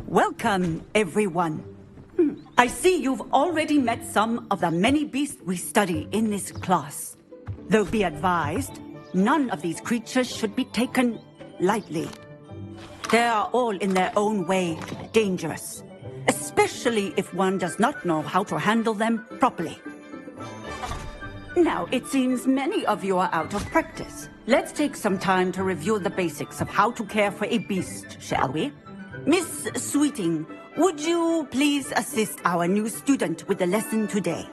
Welcome, everyone. I see you've already met some of the many beasts we study in this class. Though be advised, none of these creatures should be taken lightly. They are all in their own way dangerous, especially if one does not know how to handle them properly. Now, it seems many of you are out of practice. Let's take some time to review the basics of how to care for a beast, shall we? Miss Sweeting, would you please assist our new student with the lesson today?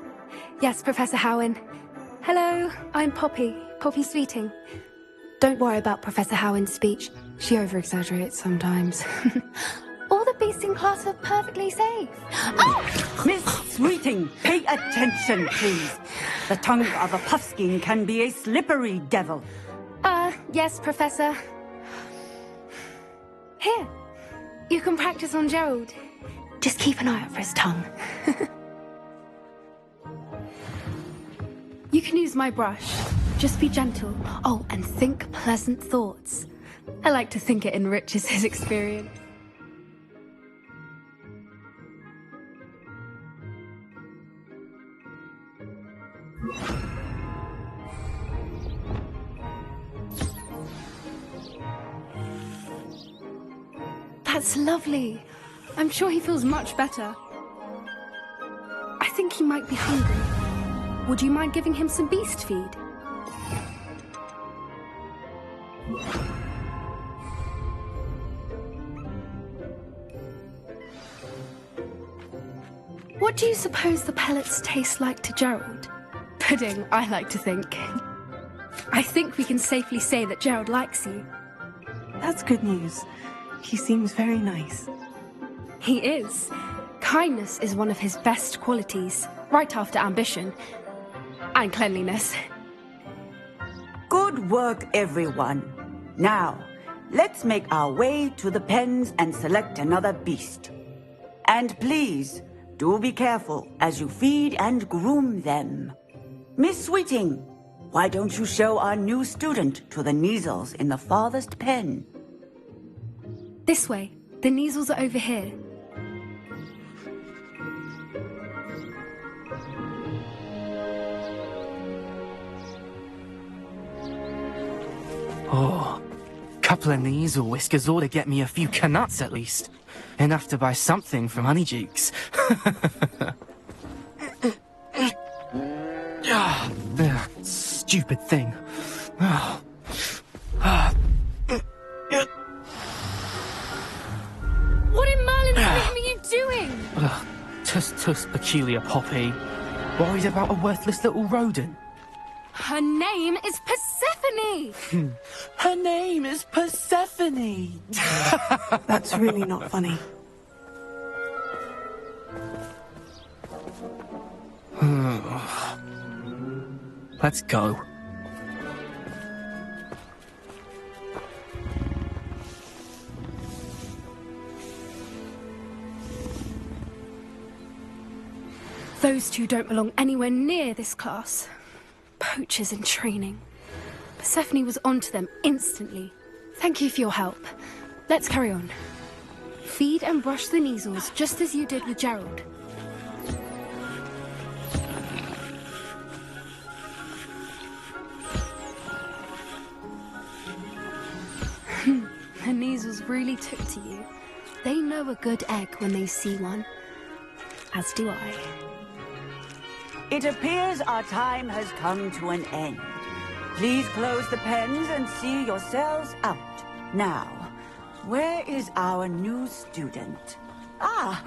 Yes, Professor Howen. Hello, I'm Poppy Sweeting. Don't worry about Professor Howen's speech. She over-exaggerates sometimes. All the beasts in class are perfectly safe. Oh! Miss Sweeting, pay attention, please. The tongue of a puffskein can be a slippery devil. Yes, Professor. Here. You can practice on Gerald. Just keep an eye out for his tongue. You can use my brush. Just be gentle. Oh, and think pleasant thoughts. I like to think it enriches his experience. That's lovely. I'm sure he feels much better. I think he might be hungry. Would you mind giving him some beast feed? What do you suppose the pellets taste like to Gerald? Pudding, I like to think. I think we can safely say that Gerald likes you. That's good news. He seems very nice. He is. Kindness is one of his best qualities, right after ambition. And cleanliness. Good work, everyone. Now, let's make our way to the pens and select another beast. And please, do be careful as you feed and groom them. Miss Sweeting, why don't you show our new student to the Kneazles in the farthest pen? This way. The Kneazles are over here. Oh, couple of Kneazle whiskers ought to get me a few canuts at least. Enough to buy something from Honeydukes. Stupid thing. What in Merlin's name are you doing? Tuss, peculiar Poppy. Worried about a worthless little rodent. Her name is Persephone! Her name is Persephone! That's really not funny. Let's go. Those two don't belong anywhere near this class. Poachers in training. Persephone was onto them instantly. Thank you for your help. Let's carry on. Feed and brush the Kneazles just as you did with Gerald. The Kneazles really took to you. They know a good egg when they see one. As do I. It appears our time has come to an end. Please close the pens and see yourselves out. Now, where is our new student? Ah,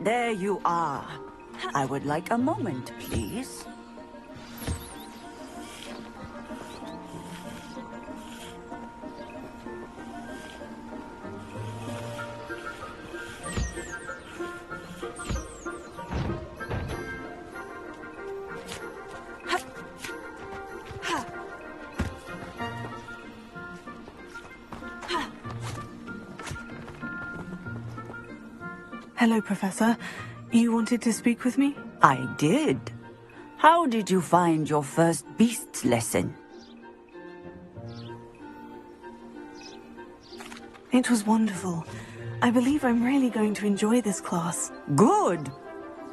there you are. I would like a moment, please. Hello, Professor. You wanted to speak with me? I did. How did you find your first beasts lesson? It was wonderful. I believe I'm really going to enjoy this class. Good.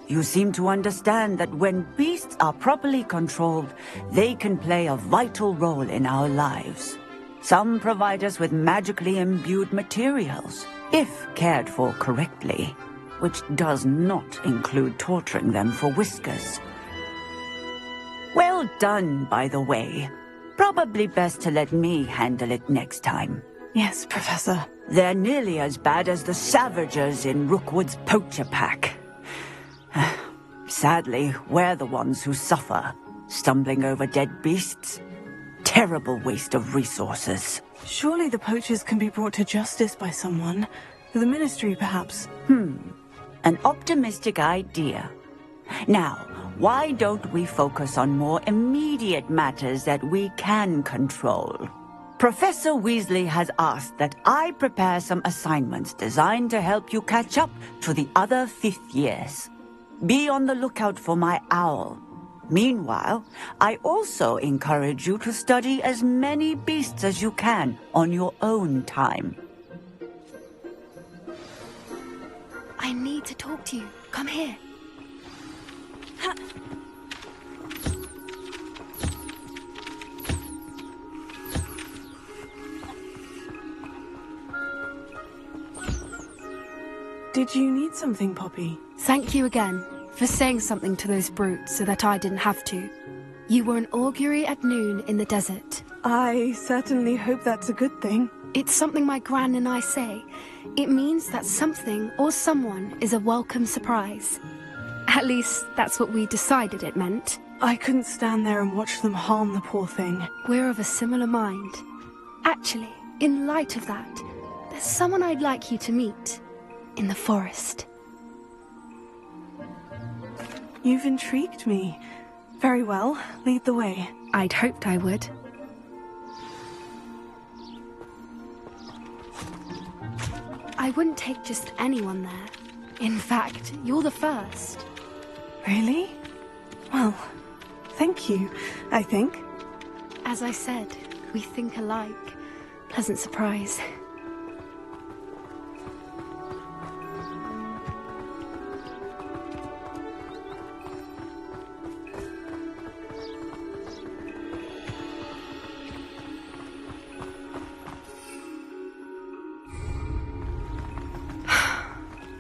You seem to understand that when beasts are properly controlled, they can play a vital role in our lives. Some provide us with magically imbued materials, if cared for correctly, which does not include torturing them for whiskers. Well done, by the way. Probably best to let me handle it next time. Yes, Professor. They're nearly as bad as the Savagers in Rookwood's poacher pack. Sadly, we're the ones who suffer, stumbling over dead beasts. Terrible waste of resources. Surely the poachers can be brought to justice by someone. The Ministry, perhaps. An optimistic idea. Now, why don't we focus on more immediate matters that we can control? Professor Weasley has asked that I prepare some assignments designed to help you catch up to the other 5th years. Be on the lookout for my owl. Meanwhile, I also encourage you to study as many beasts as you can on your own time. I need to talk to you. Come here. Did you need something, Poppy? Thank you again for saying something to those brutes so that I didn't have to. You were an augury at noon in the desert. I certainly hope that's a good thing. It's something my gran and I say. It means that something or someone is a welcome surprise. At least, that's what we decided it meant. I couldn't stand there and watch them harm the poor thing. We're of a similar mind. Actually, in light of that, there's someone I'd like you to meet. In the forest. You've intrigued me. Very well, lead the way. I'd hoped I would. I wouldn't take just anyone there. In fact, you're the first. Really? Well, thank you, I think. As I said, we think alike. Pleasant surprise.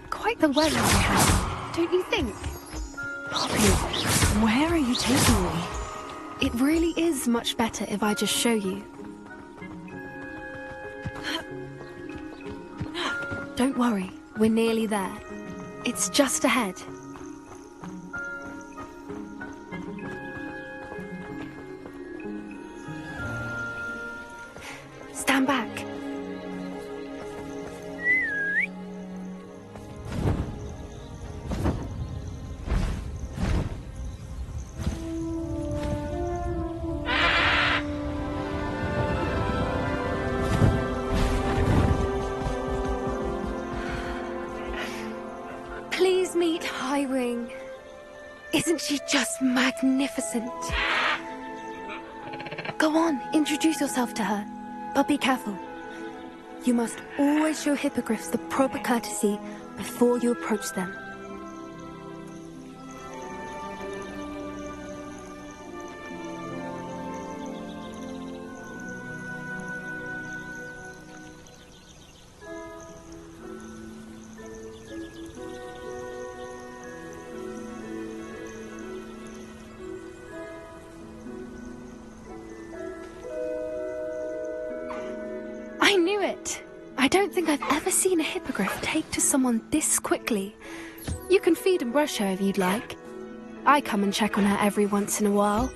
Quite the way we had, don't you think? Poppy, where are you taking me? It really is much better if I just show you. Don't worry, we're nearly there. It's just ahead. Stand back. Please meet Highwing. Isn't she just magnificent? Go on, introduce yourself to her. But be careful. You must always show hippogriffs the proper courtesy before you approach them. I knew it! I don't think I've ever seen a hippogriff take to someone this quickly. You can feed and brush her if you'd like. I come and check on her every once in a while.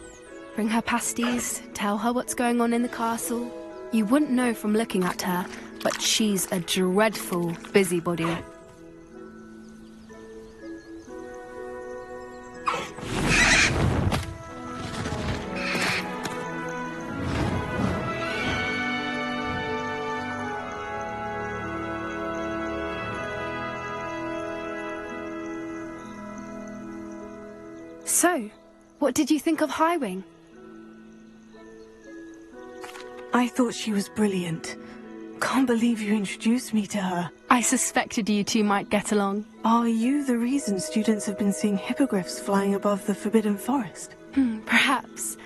Bring her pasties, tell her what's going on in the castle. You wouldn't know from looking at her, but she's a dreadful busybody. So, what did you think of Highwing? I thought she was brilliant. Can't believe you introduced me to her. I suspected you two might get along. Are you the reason students have been seeing hippogriffs flying above the Forbidden Forest? Perhaps.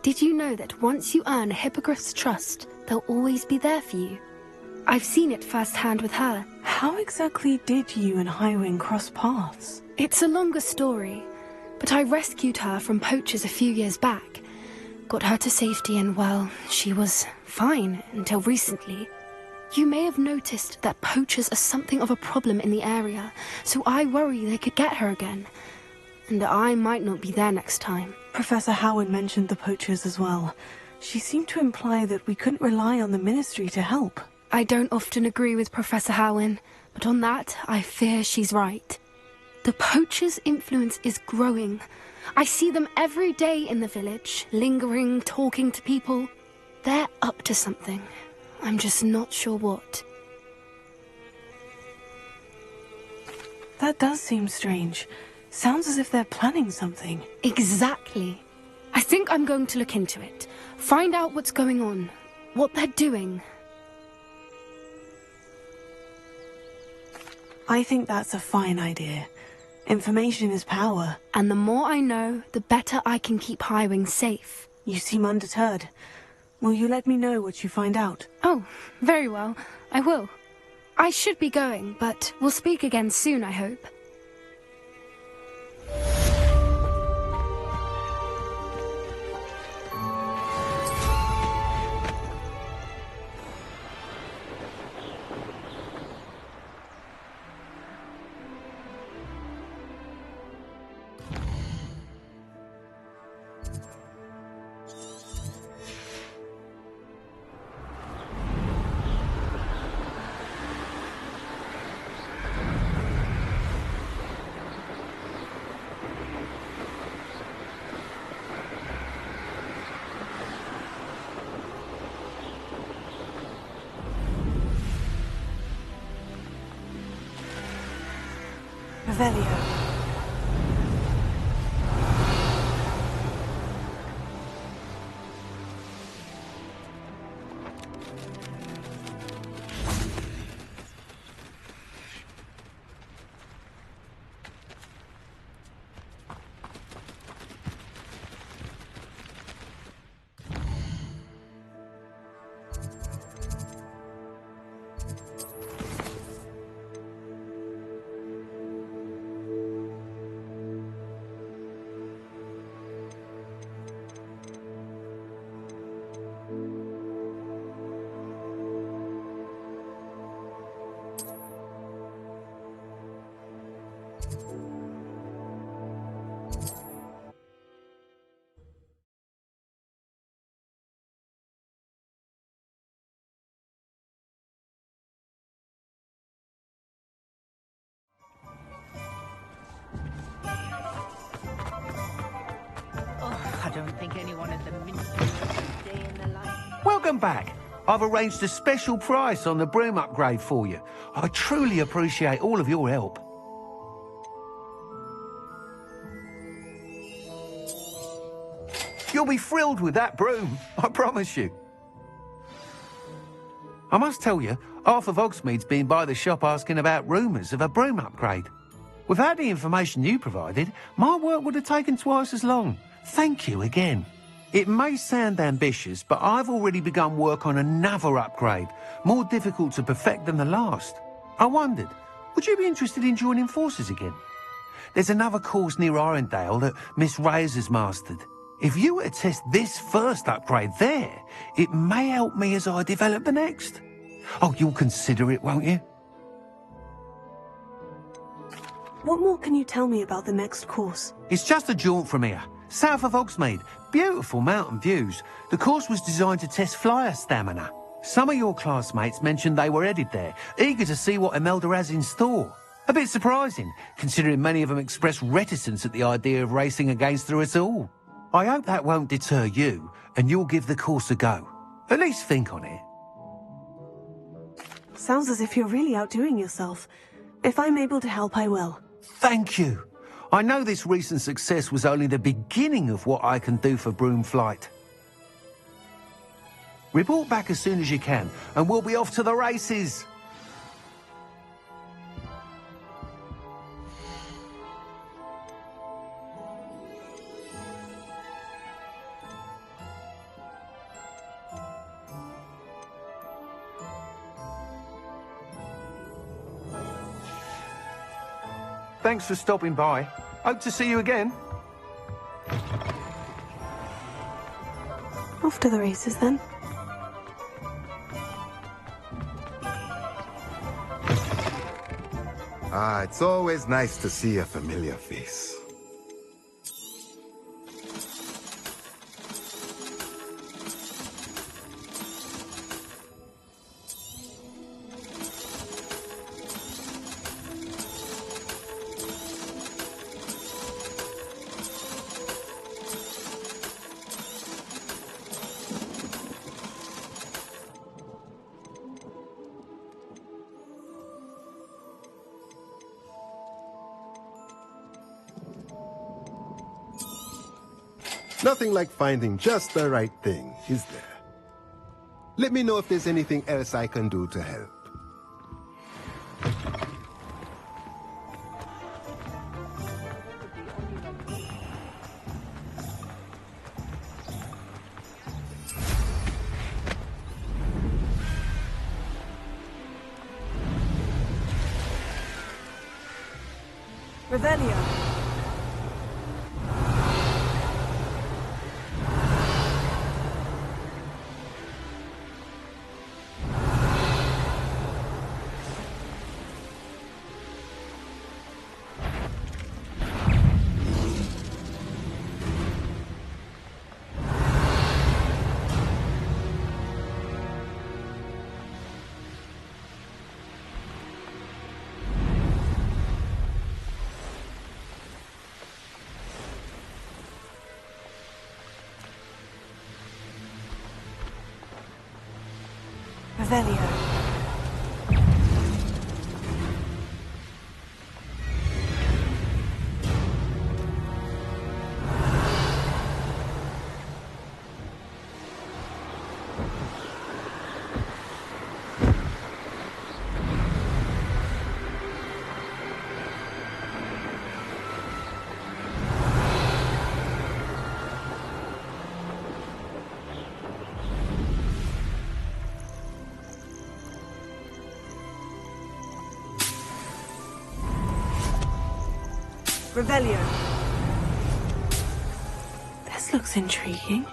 Did you know that once you earn a hippogriff's trust, they'll always be there for you? I've seen it firsthand with her. How exactly did you and Highwing cross paths? It's a longer story, but I rescued her from poachers a few years back. Got her to safety and, well, she was fine until recently. You may have noticed that poachers are something of a problem in the area, so I worry they could get her again. And I might not be there next time. Professor Howard mentioned the poachers as well. She seemed to imply that we couldn't rely on the Ministry to help. I don't often agree with Professor Howin, but on that, I fear she's right. The poachers' influence is growing. I see them every day in the village, lingering, talking to people. They're up to something. I'm just not sure what. That does seem strange. Sounds as if they're planning something. Exactly. I think I'm going to look into it. Find out what's going on, what they're doing. I think that's a fine idea. Information is power. And the more I know, the better I can keep Highwing safe. You seem undeterred. Will you let me know what you find out? Oh, very well. I will. I should be going, but we'll speak again soon, I hope. Revelio. I don't think anyone at the Ministry would stay in their life. Welcome back. I've arranged a special price on the broom upgrade for you. I truly appreciate all of your help. You'll be thrilled with that broom, I promise you. I must tell you, half of Hogsmeade's been by the shop asking about rumours of a broom upgrade. Without the information you provided, my work would have taken twice as long. Thank you again. It may sound ambitious, but I've already begun work on another upgrade, more difficult to perfect than the last. I wondered, would you be interested in joining forces again? There's another course near Arendelle that Miss Reyes has mastered. If you were to test this first upgrade there, it may help me as I develop the next. Oh, you'll consider it, won't you? What more can you tell me about the next course? It's just a jaunt from here, south of Hogsmeade. Beautiful mountain views. The course was designed to test flyer stamina. Some of your classmates mentioned they were headed there, eager to see what Imelda has in store. A bit surprising, considering many of them expressed reticence at the idea of racing against her at all. I hope that won't deter you, and you'll give the course a go. At least think on it. Sounds as if you're really outdoing yourself. If I'm able to help, I will. Thank you. I know this recent success was only the beginning of what I can do for Broomflight. Report back as soon as you can, and we'll be off to the races. Thanks for stopping by. Hope to see you again. Off to the races, then. Ah, it's always nice to see a familiar face. Nothing like finding just the right thing, is there? Let me know if there's anything else I can do to help. Revelio. Revelio. Revelio. This looks intriguing.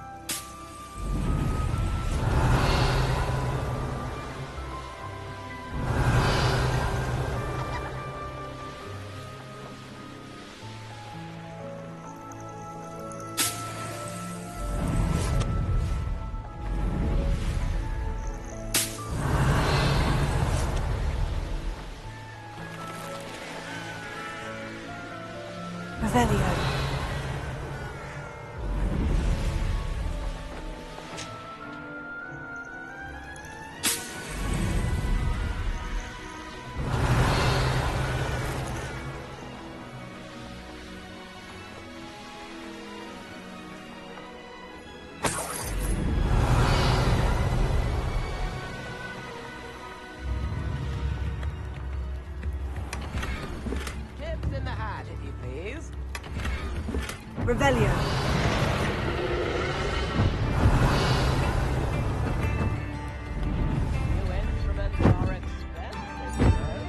Revelio. Tips in the hat, if you please. Revelio. New instruments are expensive, though.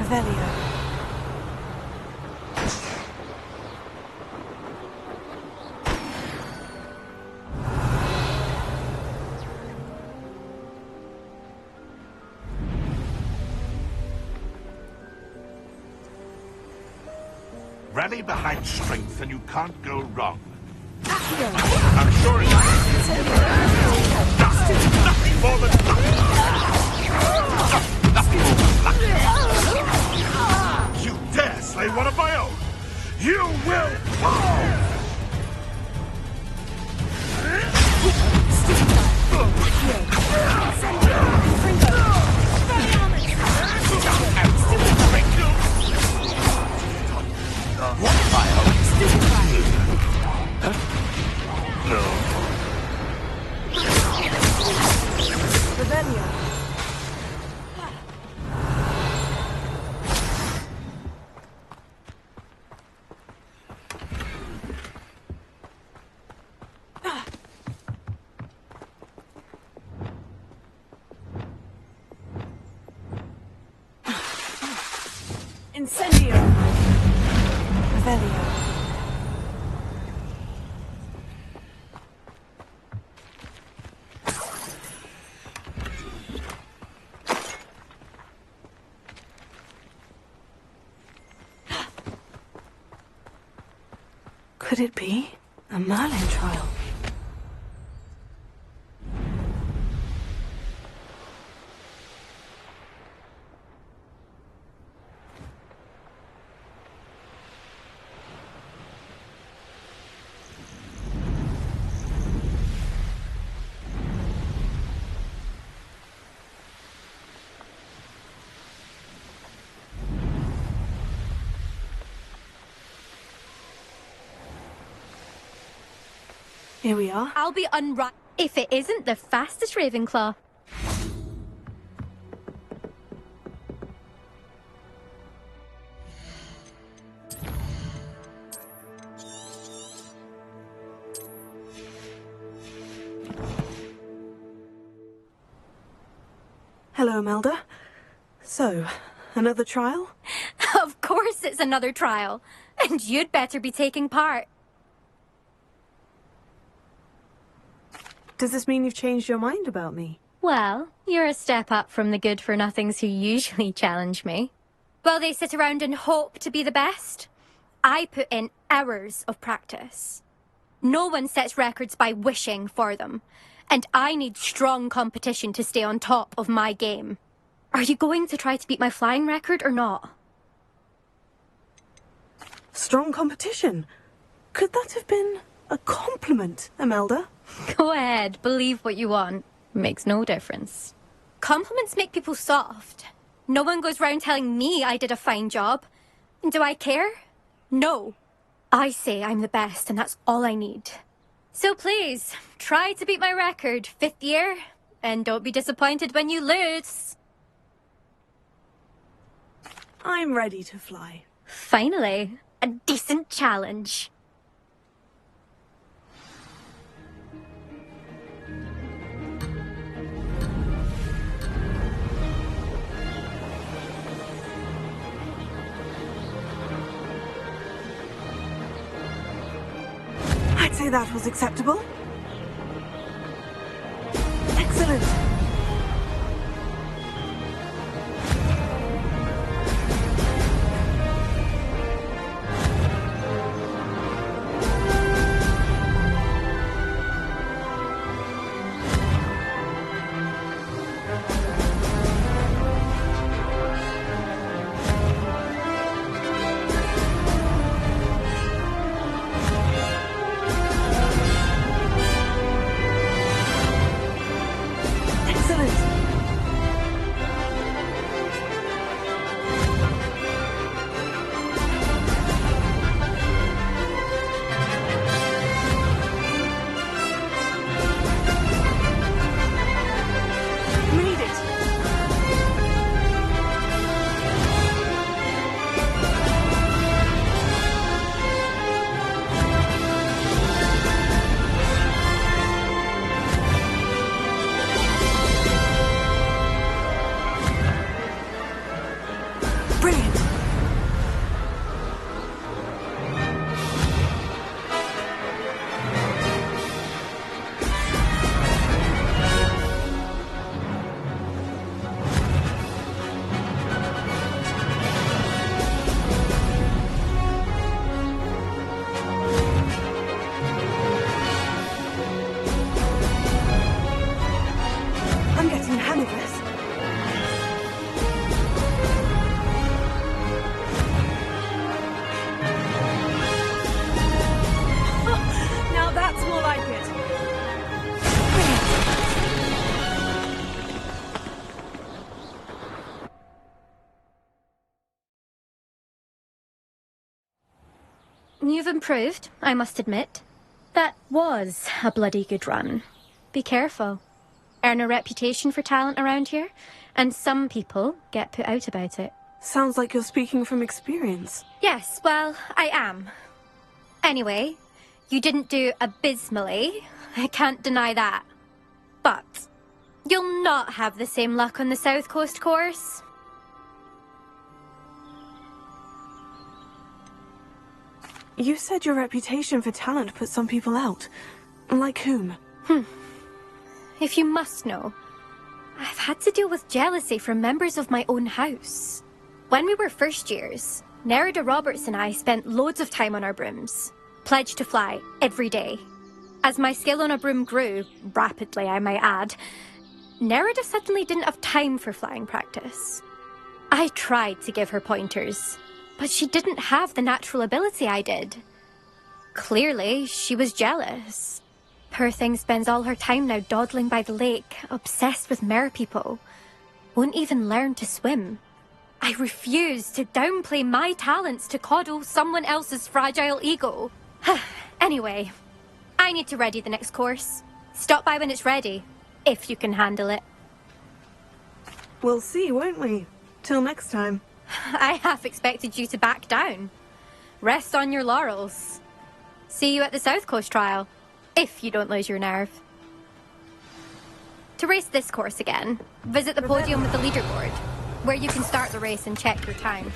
Revelio. Rally behind strength and you can't go wrong. I'm sure it's nothing more than luck. You dare slay one of my own? You will fall! Incendio! Revelio. Could it be a Merlin trial? Here we are. I'll be if it isn't the fastest Ravenclaw. Hello, Imelda. So, another trial? Of course it's another trial. And you'd better be taking part. Does this mean you've changed your mind about me? Well, you're a step up from the good-for-nothings who usually challenge me. While they sit around and hope to be the best, I put in hours of practice. No one sets records by wishing for them, and I need strong competition to stay on top of my game. Are you going to try to beat my flying record or not? Strong competition? Could that have been a compliment, Imelda? Go ahead, believe what you want. Makes no difference. Compliments make people soft. No one goes round telling me I did a fine job. And do I care? No. I say I'm the best and that's all I need. So please, try to beat my record, 5th year, and don't be disappointed when you lose. I'm ready to fly. Finally, a decent challenge. I'd say that was acceptable. Excellent. you've improved, I must admit. That was a bloody good run. Be careful. Earn a reputation for talent around here, and some people get put out about it. Sounds like you're speaking from experience. Yes, well, I am. Anyway, you didn't do abysmally. I can't deny that. But you'll not have the same luck on the South Coast course. You said your reputation for talent put some people out. Like whom? If you must know, I've had to deal with jealousy from members of my own house. When we were first years, Nerida Roberts and I spent loads of time on our brooms, pledged to fly every day. As my skill on a broom grew, rapidly I might add, Nerida suddenly didn't have time for flying practice. I tried to give her pointers, but she didn't have the natural ability I did. Clearly, she was jealous. Poor thing spends all her time now dawdling by the lake, obsessed with merpeople. Won't even learn to swim. I refuse to downplay my talents to coddle someone else's fragile ego. Anyway, I need to ready the next course. Stop by when it's ready, if you can handle it. We'll see, won't we? Till next time. I half expected you to back down. Rest on your laurels. See you at the South Coast trial, if you don't lose your nerve. To race this course again, visit the podium with the leaderboard, where you can start the race and check your time.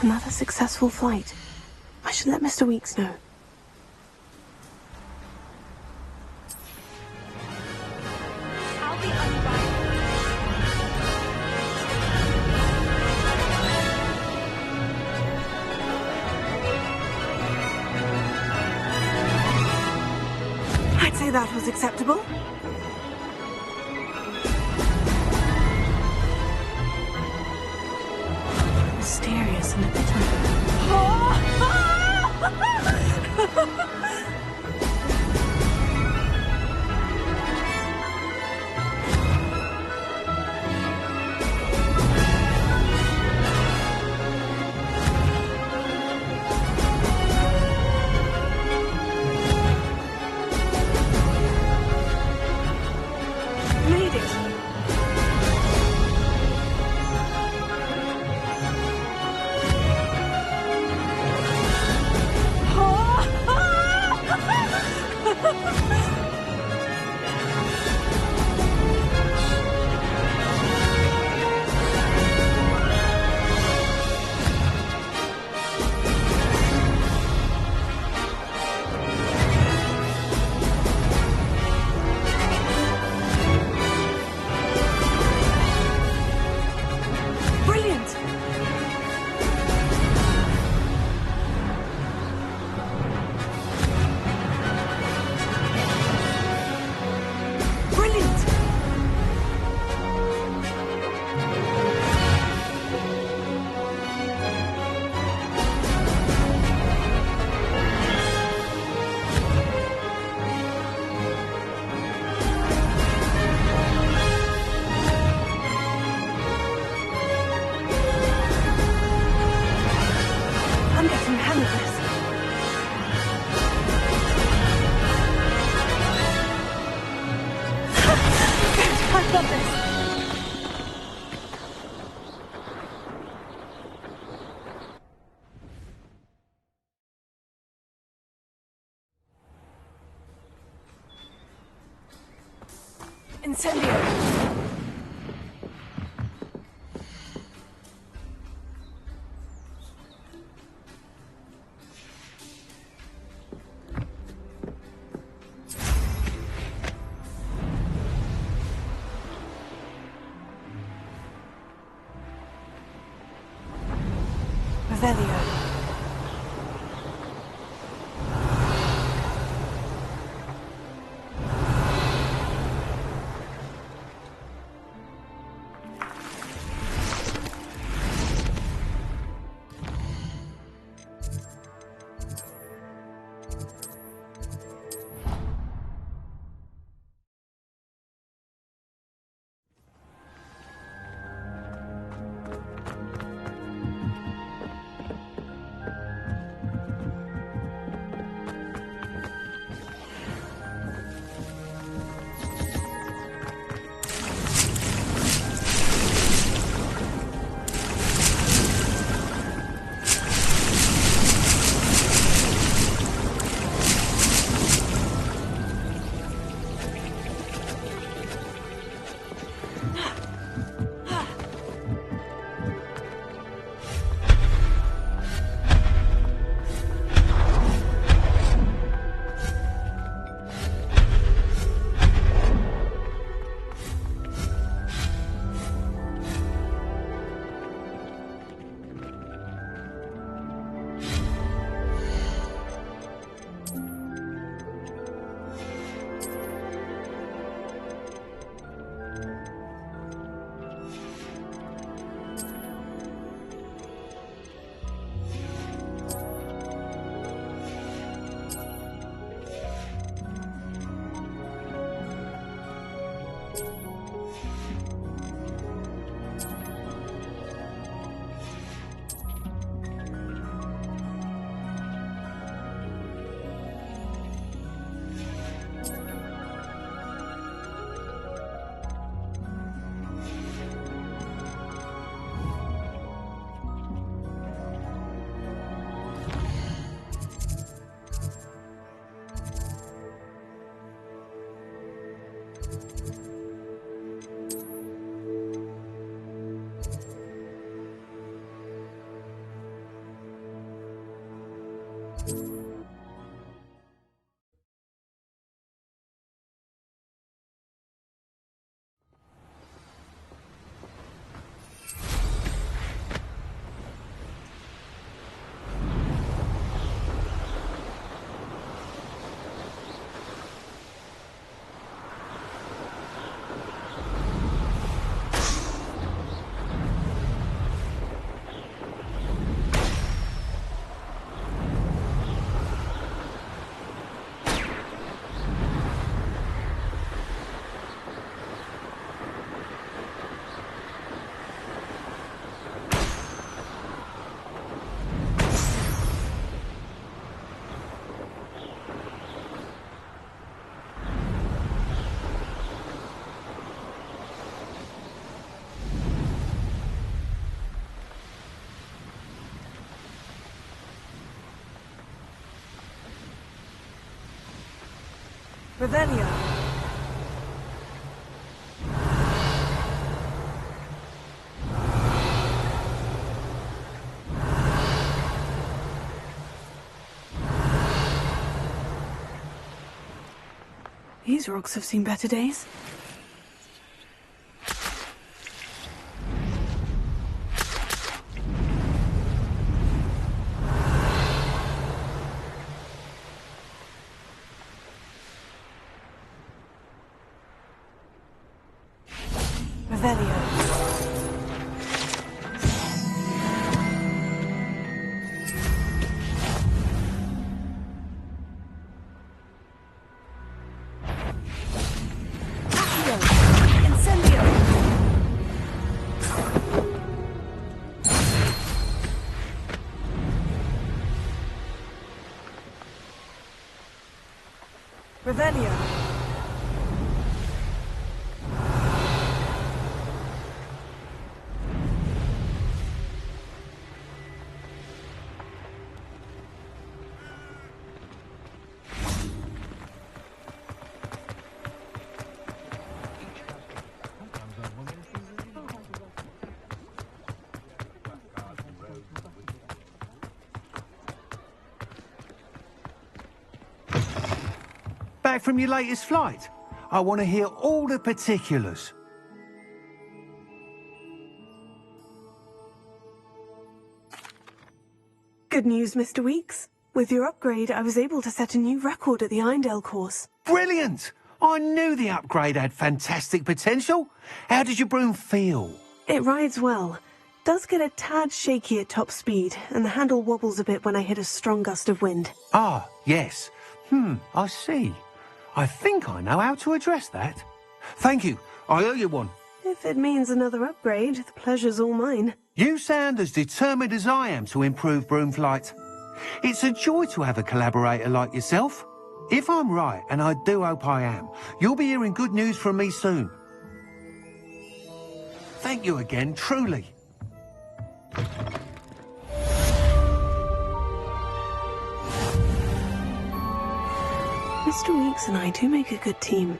Another successful flight. I should let Mr. Weeks know. I'll be unrivaled. I'd say that was acceptable. Mysterious and a bit made it. Brilliant! Brilliant! I'm getting the hang of this. I've got this. Incendio. Revelio. Revelio. These rocks have seen better days. Revelio. Revelio. Back from your latest flight? I want to hear all the particulars. Good news, Mr. Weeks. With your upgrade, I was able to set a new record at the Irondale course. Brilliant! I knew the upgrade had fantastic potential. How did your broom feel? It rides well. Does get a tad shaky at top speed, and the handle wobbles a bit when I hit a strong gust of wind. Ah, yes. I see. I think I know how to address that. Thank you. I owe you one. If it means another upgrade, the pleasure's all mine. You sound as determined as I am to improve broom flight. It's a joy to have a collaborator like yourself. If I'm right, and I do hope I am, you'll be hearing good news from me soon. Thank you again, truly. Mr. Weeks and I do make a good team.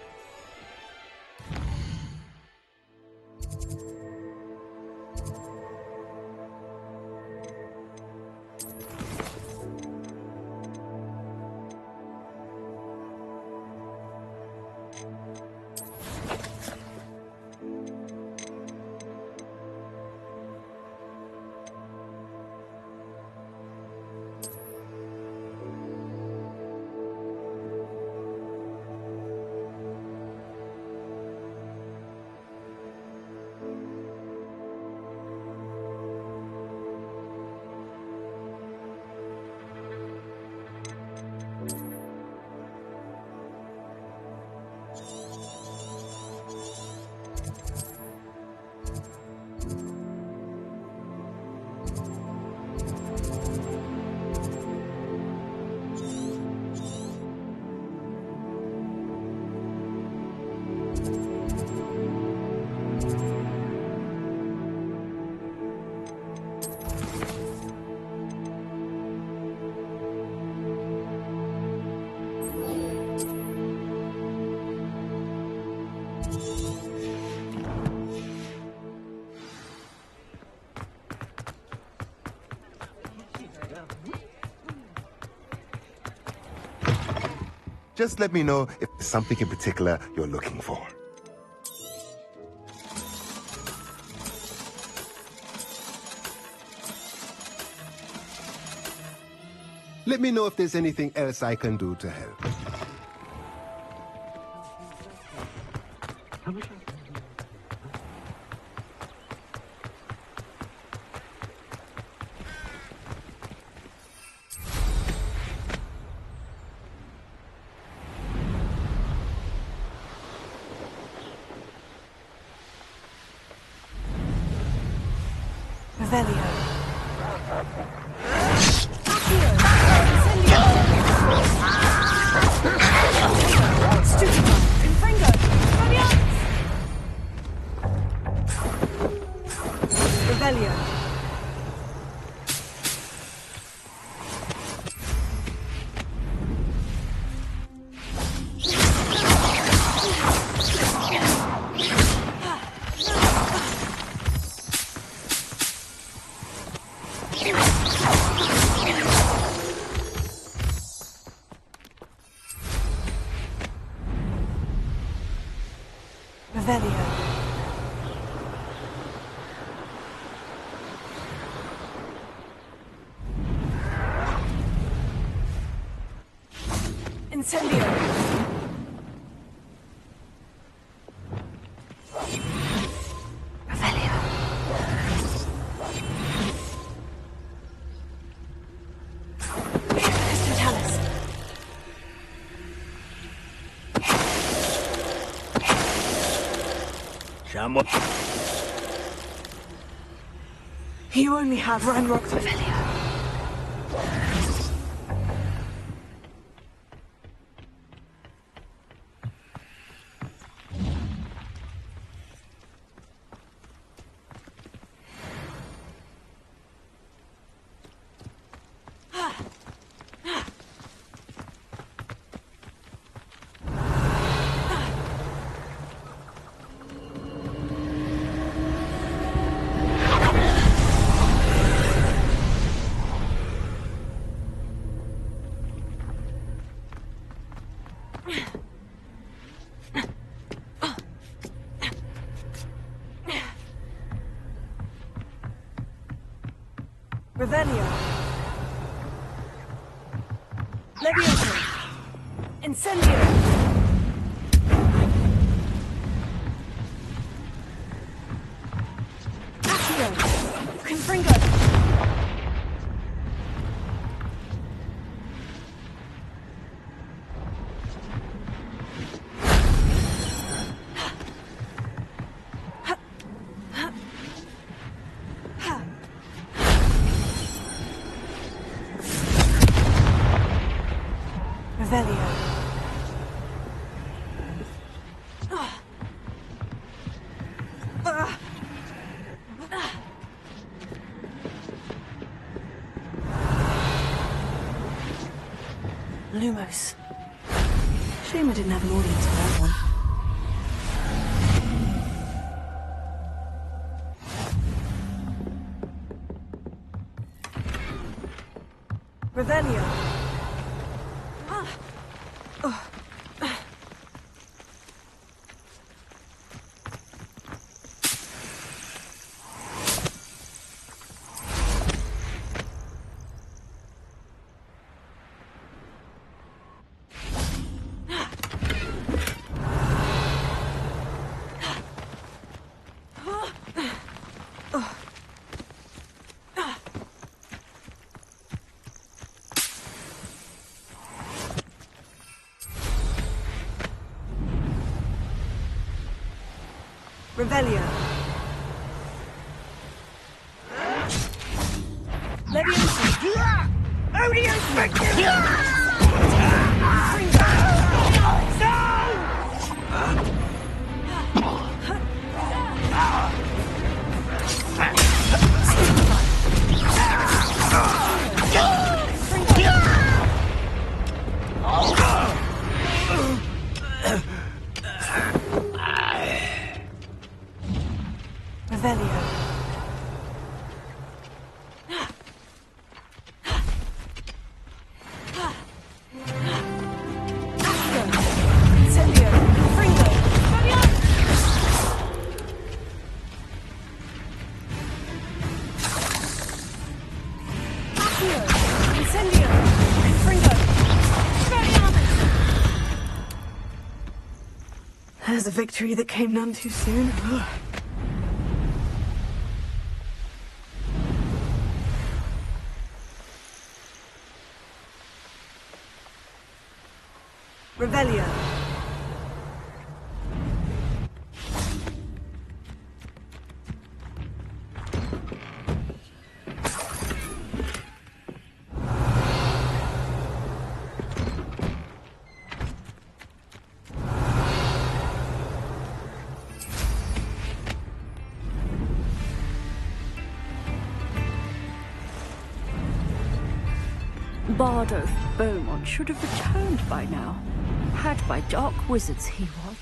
Just let me know if there's something in particular you're looking for. Let me know if there's anything else I can do to help. Revelio. Revelio. Revelio. Incendio. Revelio. Totalis. You only have Ranrock Revelio. Revelio. Leviosa. Incendio. Accio. Confringo. Revelio. Lumos. Shame I didn't have an audience for that one. Revelio. Revelio. Leviosa. How do you expect it? Revelio. Incendio. Fringo. Accio. Incendio. Fringo. There's a victory that came none too soon. Revelio. Bardo Beaumont should have returned by now. Had by dark wizards he was.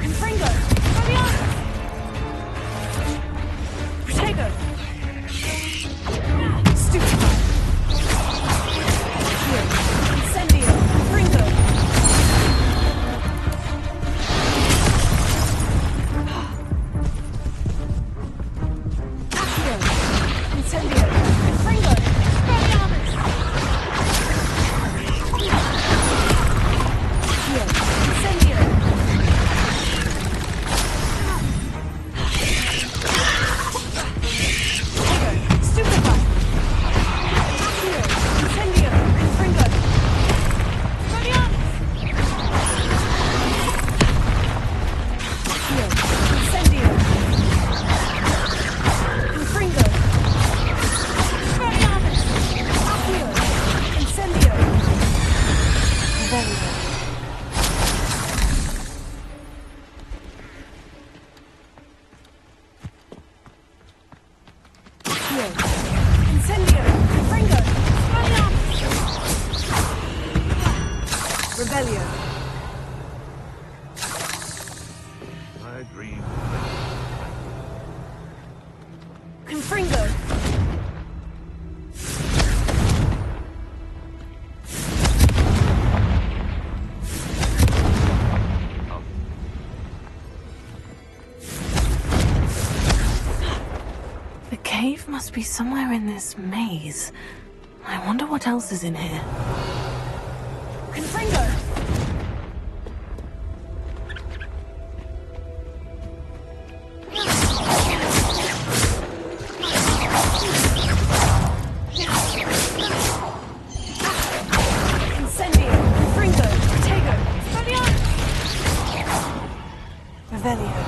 Confringo. Revelio. I dream. Confringo. The cave must be somewhere in this maze. I wonder what else is in here. Confringo! Incendio! Confringo! Tego! Fabian! Revelio.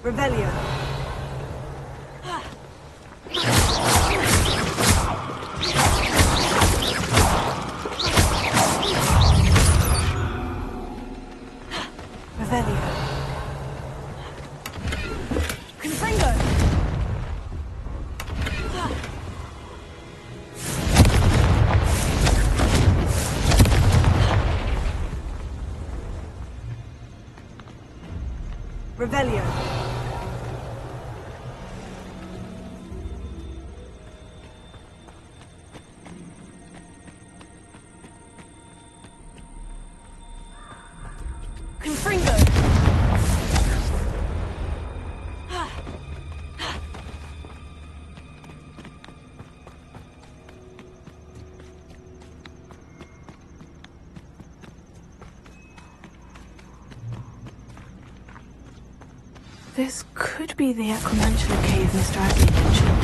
Revelio. Revelio. Confringo. Revelio. Confringo. This could be the Acromantula cave Mr. Adley mentioned.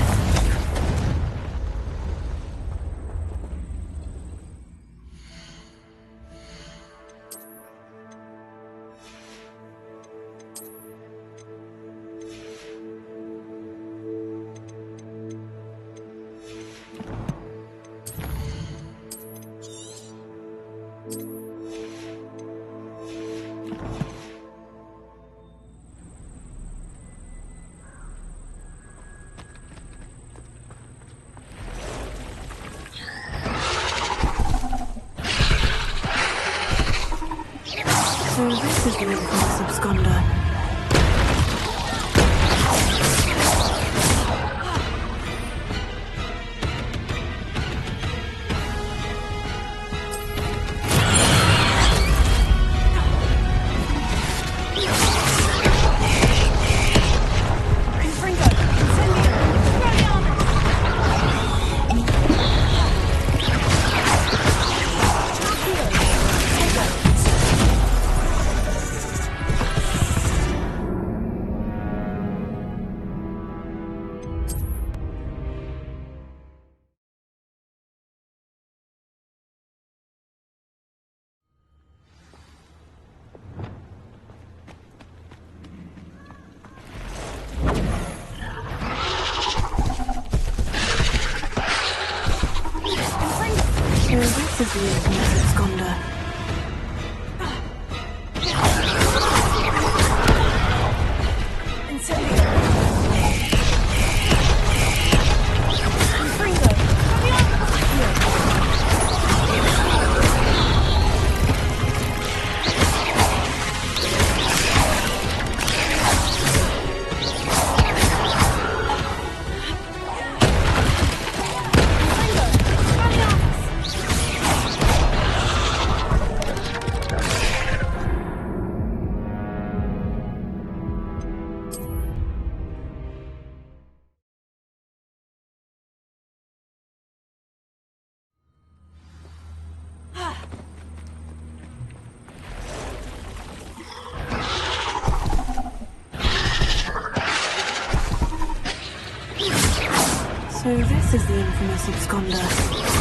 So this is the infamous absconder. this is the infamous absconder. So this is the infamous absconder.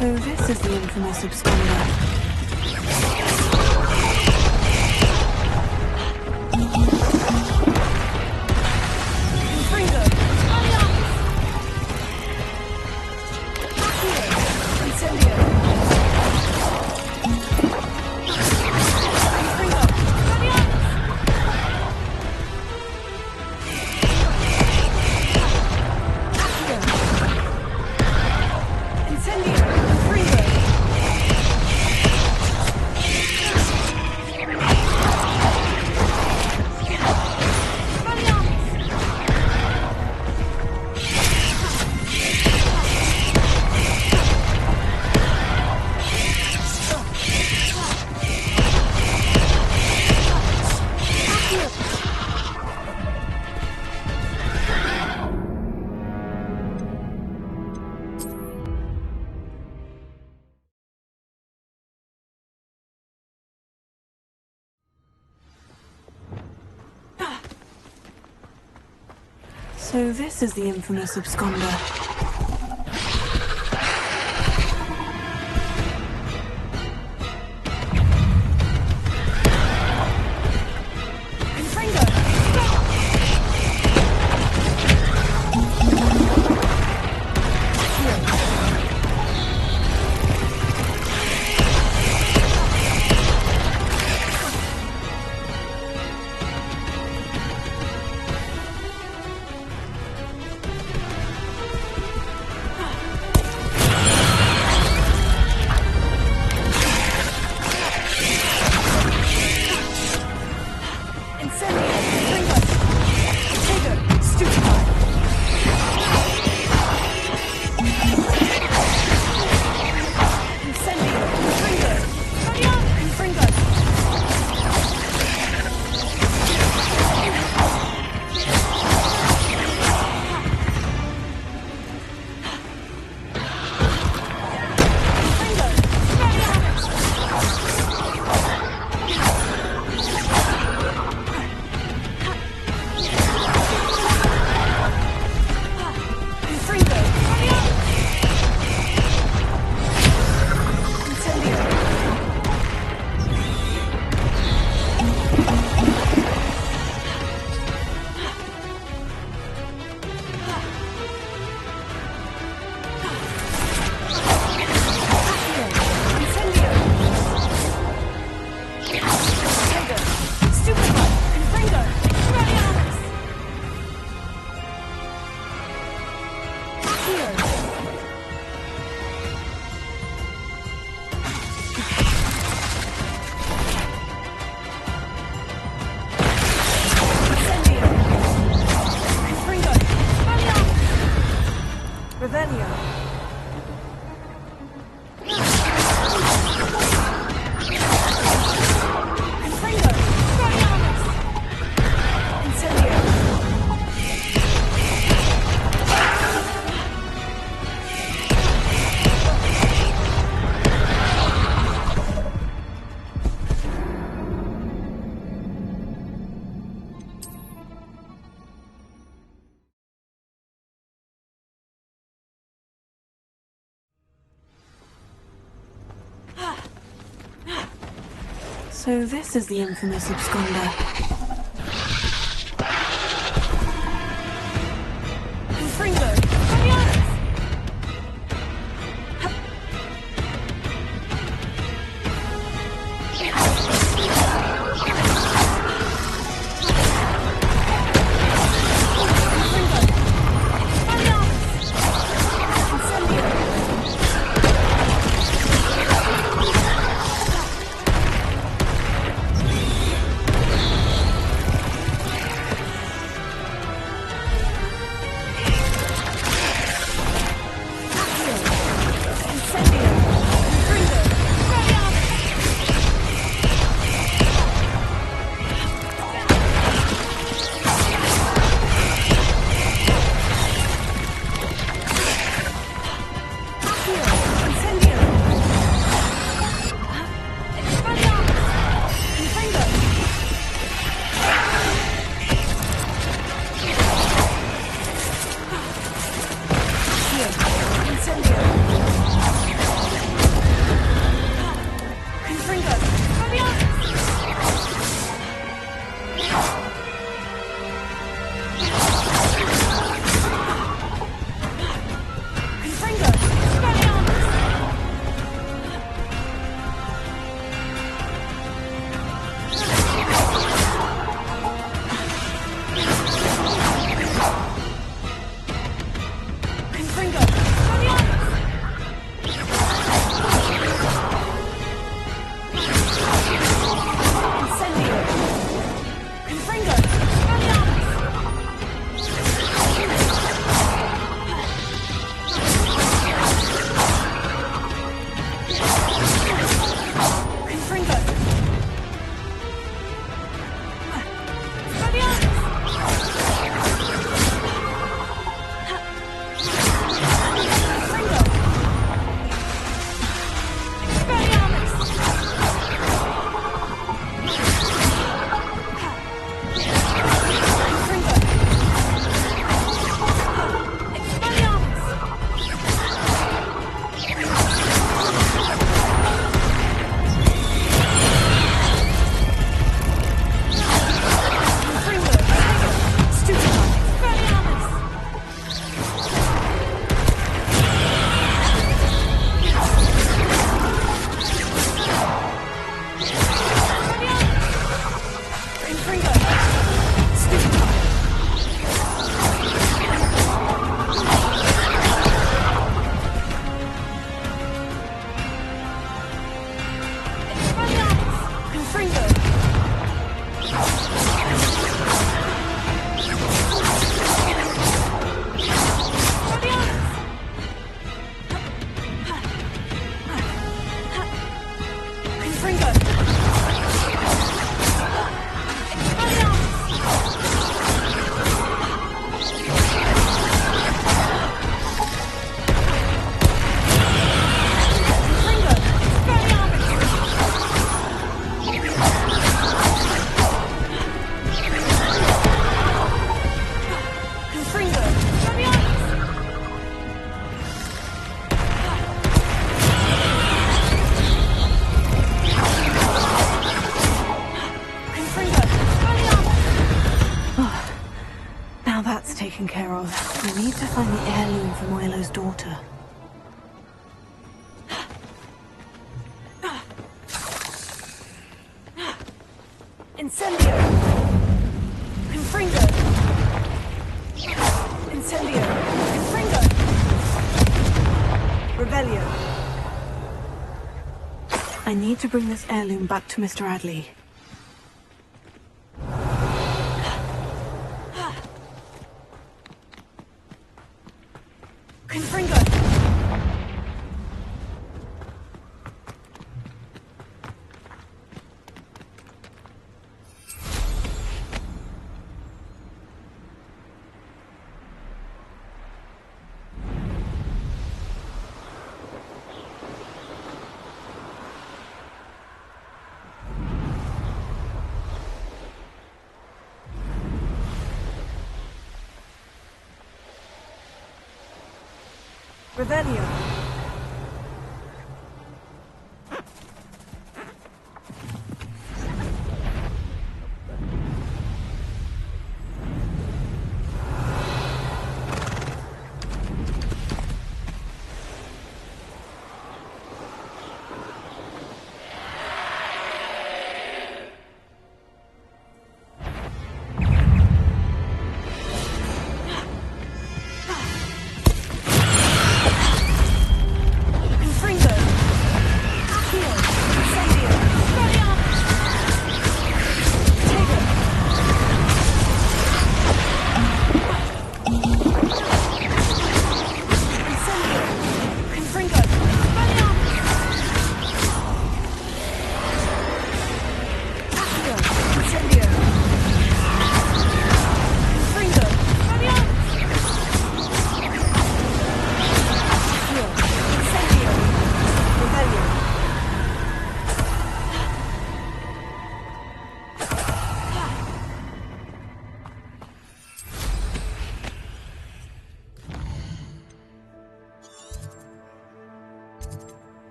So this is the infamous absconder. So this is the infamous absconder. So this is the infamous absconder. taken care of. I need to find the heirloom for Milo's daughter. Incendio! Confringo! Incendio! Confringo! Revelio! I need to bring this heirloom back to Mr. Adley. Confringo! Revelio.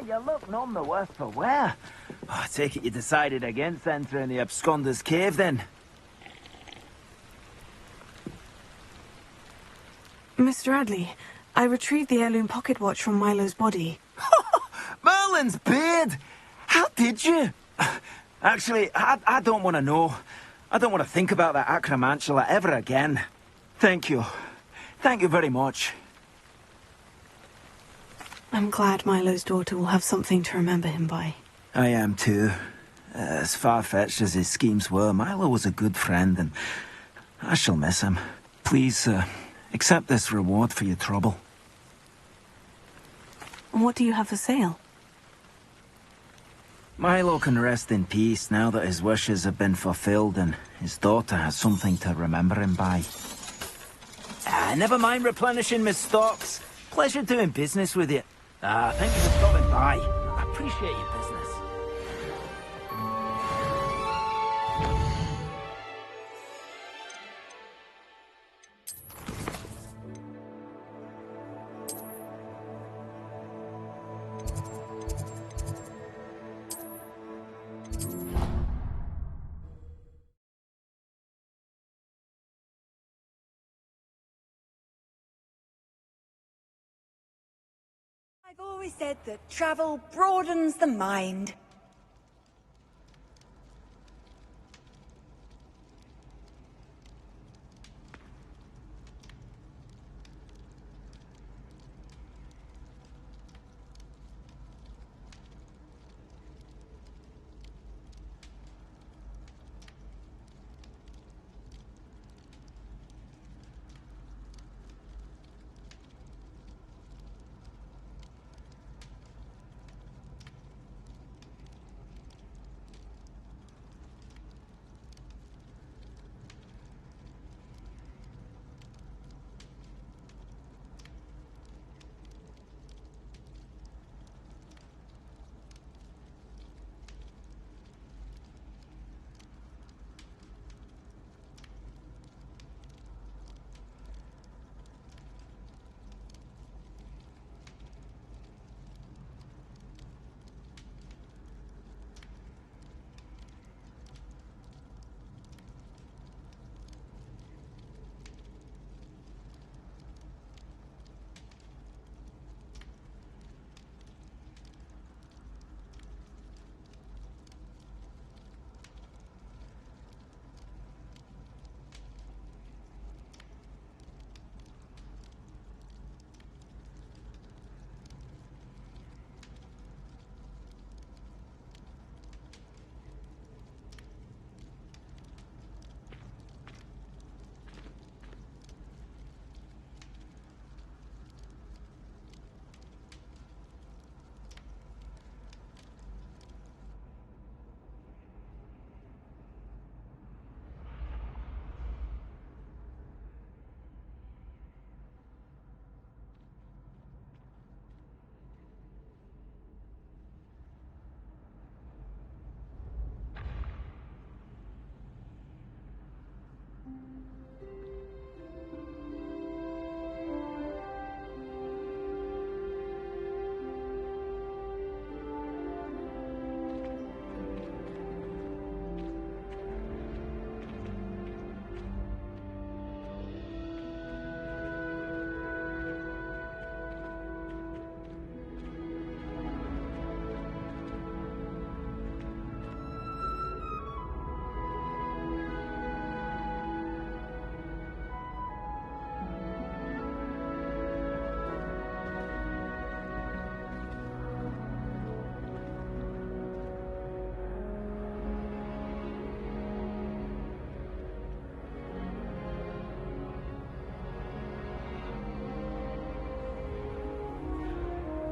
You look none the worse for wear. Oh, I take it you decided against entering the absconder's cave, then? Mr. Adley, I retrieved the heirloom pocket watch from Milo's body. Merlin's beard! How did you? Actually, I don't want to know. I don't want to think about that acromantula ever again. Thank you. Thank you very much. I'm glad Milo's daughter will have something to remember him by. I am too. As far-fetched as his schemes were, Milo was a good friend, and I shall miss him. Please, accept this reward for your trouble. What do you have for sale? Milo can rest in peace now that his wishes have been fulfilled and his daughter has something to remember him by. Never mind replenishing my stocks. Pleasure doing business with you. Thank you for stopping by. I appreciate your business. I've always said that travel broadens the mind.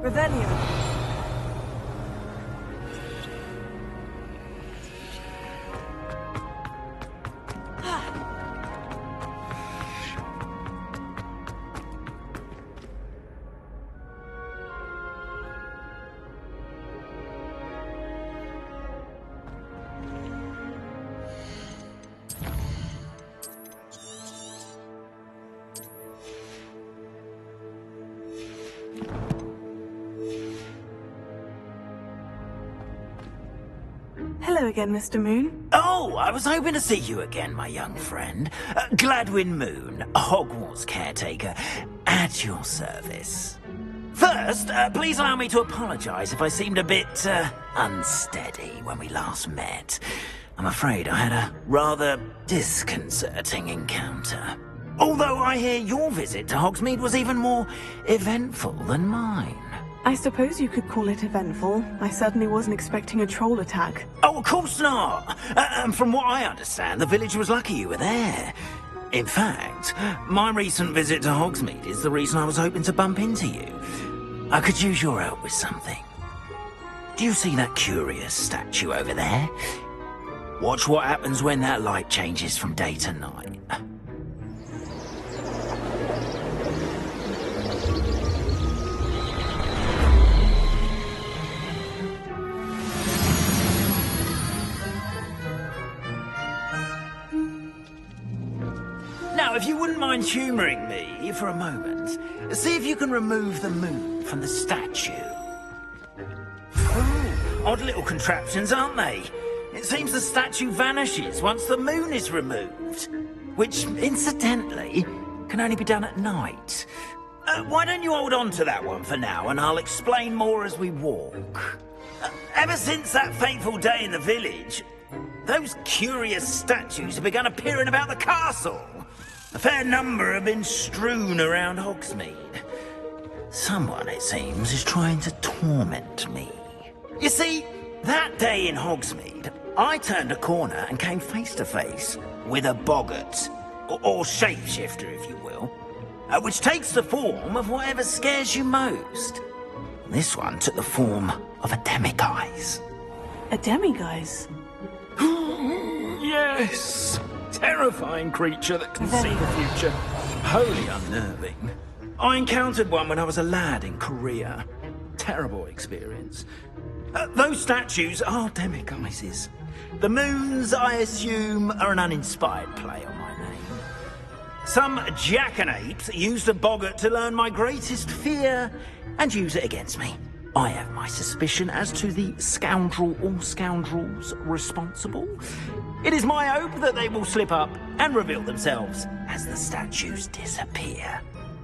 Revelio. Hello again, Mr. Moon. Oh, I was hoping to see you again, my young friend. Gladwin Moon, Hogwarts caretaker, at your service. First, please allow me to apologise if I seemed a bit, unsteady when we last met. I'm afraid I had a rather disconcerting encounter. Although I hear your visit to Hogsmeade was even more eventful than mine. I suppose you could call it eventful. I certainly wasn't expecting a troll attack. Oh, of course not! And from what I understand, the village was lucky you were there. In fact, my recent visit to Hogsmeade is the reason I was hoping to bump into you. I could use your help with something. Do you see that curious statue over there? Watch what happens when that light changes from day to night. Now, if you wouldn't mind humouring me for a moment, see if you can remove the moon from the statue. Ooh, odd little contraptions, aren't they? It seems the statue vanishes once the moon is removed, which, incidentally, can only be done at night. Why don't you hold on to that one for now, and I'll explain more as we walk. Ever since that fateful day in the village, those curious statues have begun appearing about the castle. A fair number have been strewn around Hogsmeade. Someone, it seems, is trying to torment me. You see, that day in Hogsmeade, I turned a corner and came face to face with a boggart, or shapeshifter, if you will, which takes the form of whatever scares you most. This one took the form of a demiguise. A demiguise? Yes! Terrifying creature that can see the future. Wholly unnerving. I encountered one when I was a lad in Korea. Terrible experience. Those statues are demiguises. The moons, I assume, are an uninspired play on my name. Some jackanapes used a boggart to learn my greatest fear and use it against me. I have my suspicion as to the scoundrel or scoundrels responsible. It is my hope that they will slip up and reveal themselves as the statues disappear.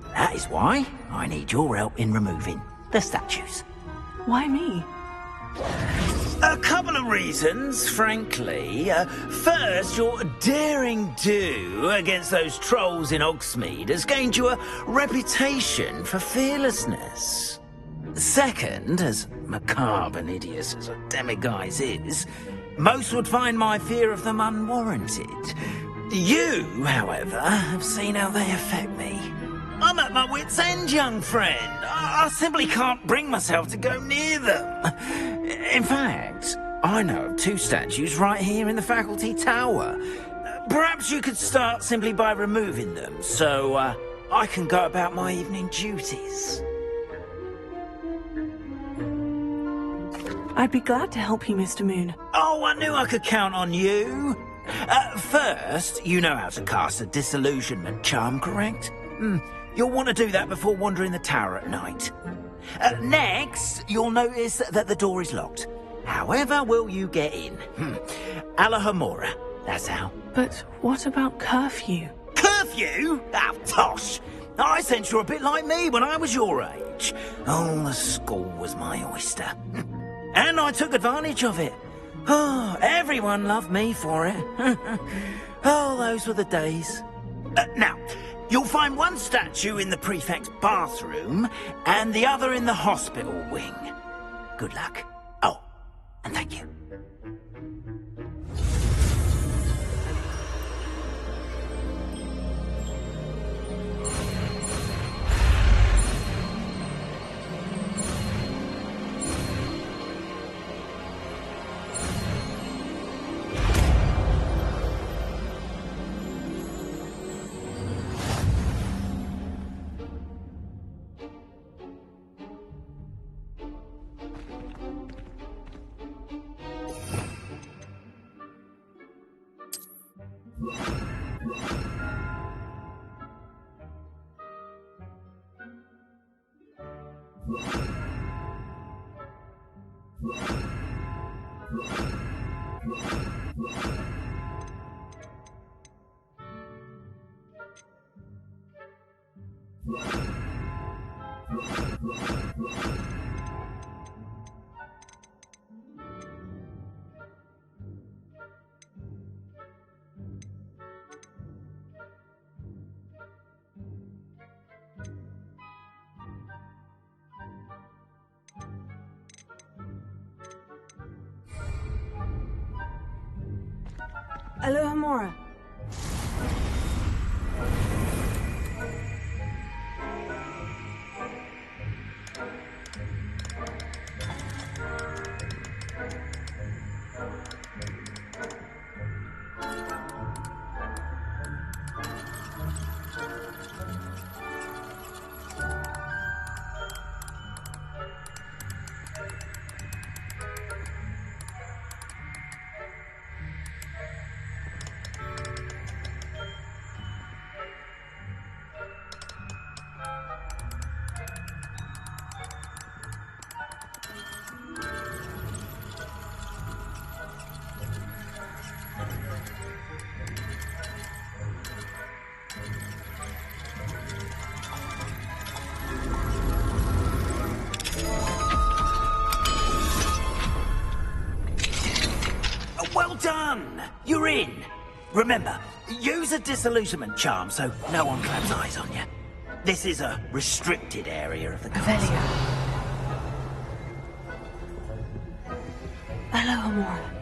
That is why I need your help in removing the statues. Why me? A couple of reasons, frankly. First, your daring do against those trolls in Hogsmeade has gained you a reputation for fearlessness. Second, as macabre and hideous as a demiguise is, most would find my fear of them unwarranted. You, however, have seen how they affect me. I'm at my wit's end, young friend. I simply can't bring myself to go near them. In fact, I know of two statues right here in the faculty tower. Perhaps you could start simply by removing them, so I can go about my evening duties. I'd be glad to help you, Mr. Moon. Oh, I knew I could count on you. First, you know how to cast a disillusionment charm, correct? You'll want to do that before wandering the tower at night. Next, you'll notice that the door is locked. However will you get in? Alahomora, that's how. But what about curfew? Curfew? Ah, tosh! I sense you're a bit like me when I was your age. Oh, the school was my oyster. And I took advantage of it. Oh, everyone loved me for it. Oh, those were the days. Now, you'll find one statue in the prefect's bathroom and the other in the hospital wing. Good luck. Oh, and thank you. What? Alohomora. Well done! You're in! Remember, use a disillusionment charm so no one claps eyes on you. This is a restricted area of the castle. Alohomora.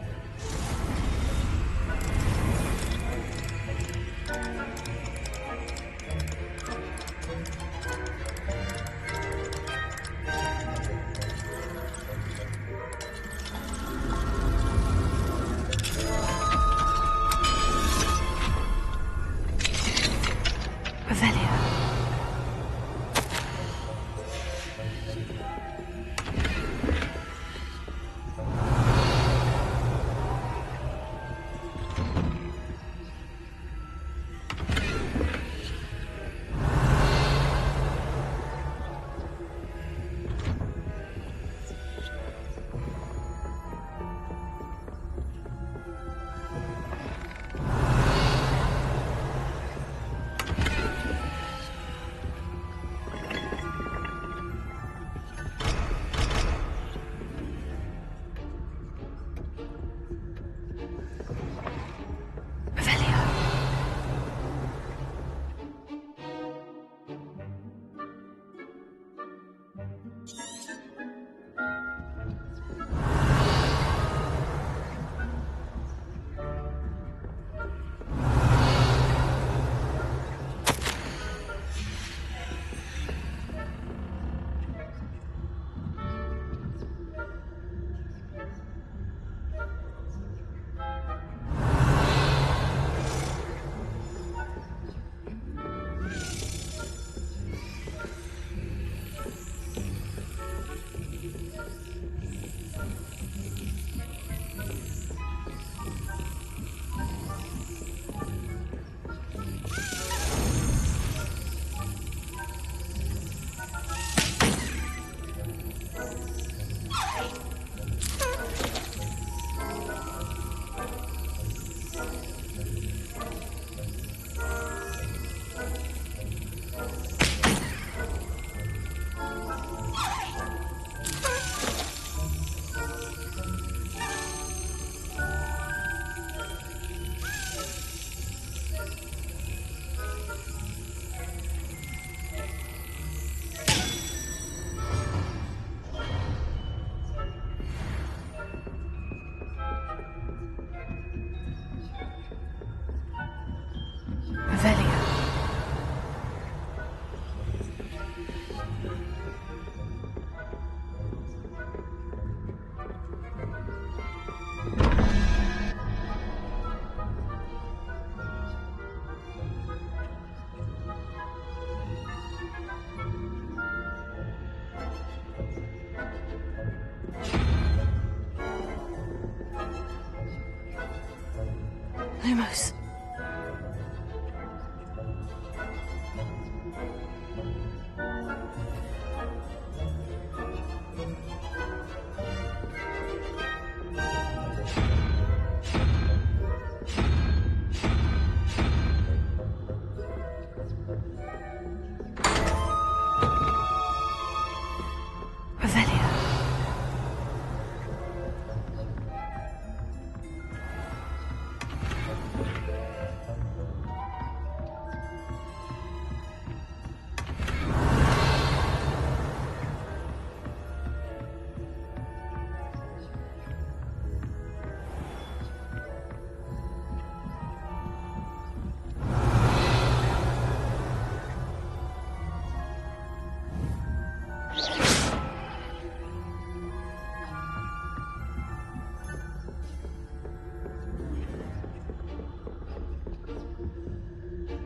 Lumos. Revelia.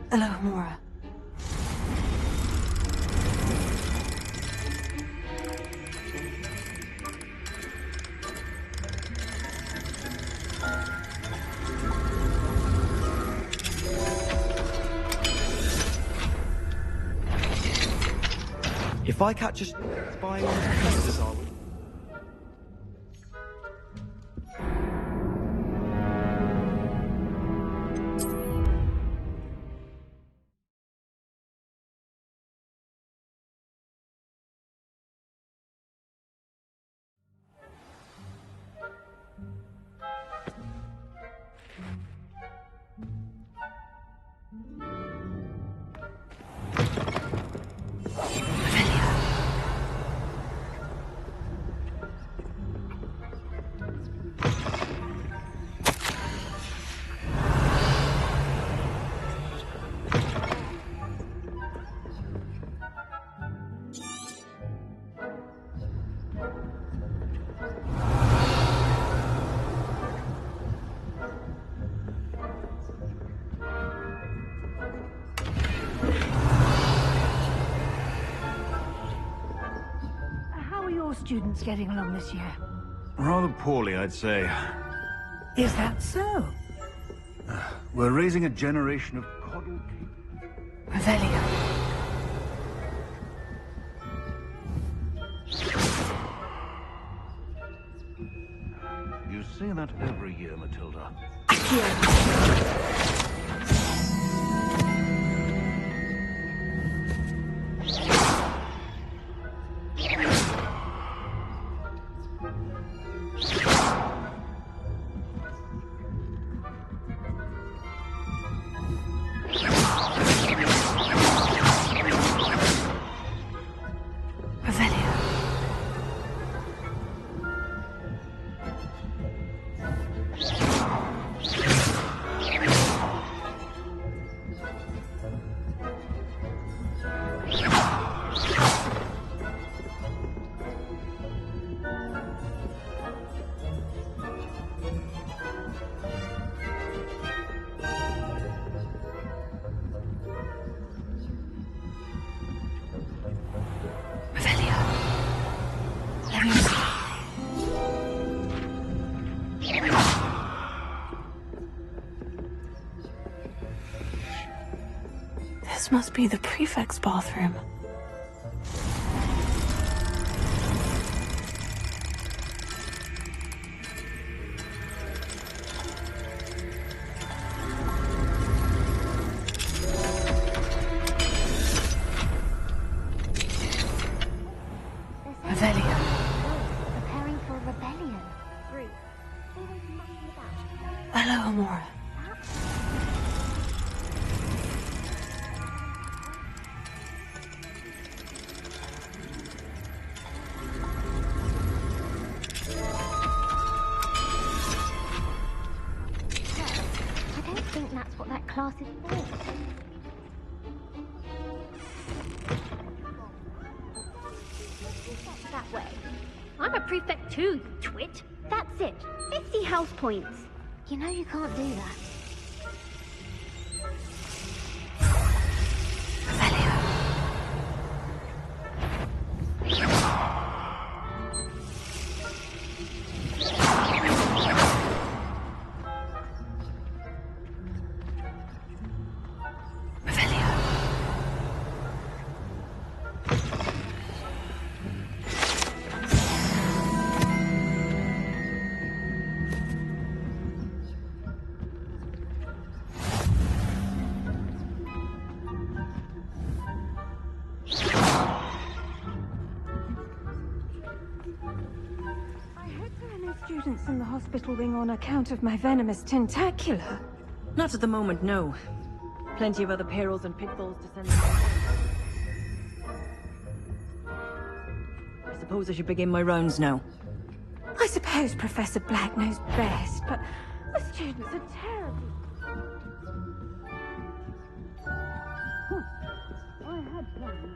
Alohomora. If I catch a spying on professors, I will. Students getting along this year? Rather poorly, I'd say. Is that so? We're raising a generation of coddled kids. Revelia. You say that every year, Matilda. This must be the prefect's bathroom. Revelia. Preparing for rebellion. Alohomora. I don't think that's what that class is for. That way. I'm a prefect too, you twit. That's it. 50 house points. You know you can't do that. students in the hospital wing on account of my venomous tentacular? Not at the moment, no. Plenty of other perils and pitfalls to send them on. I suppose I should begin my rounds now. I suppose Professor Black knows best, but the students are terrible. I had plans.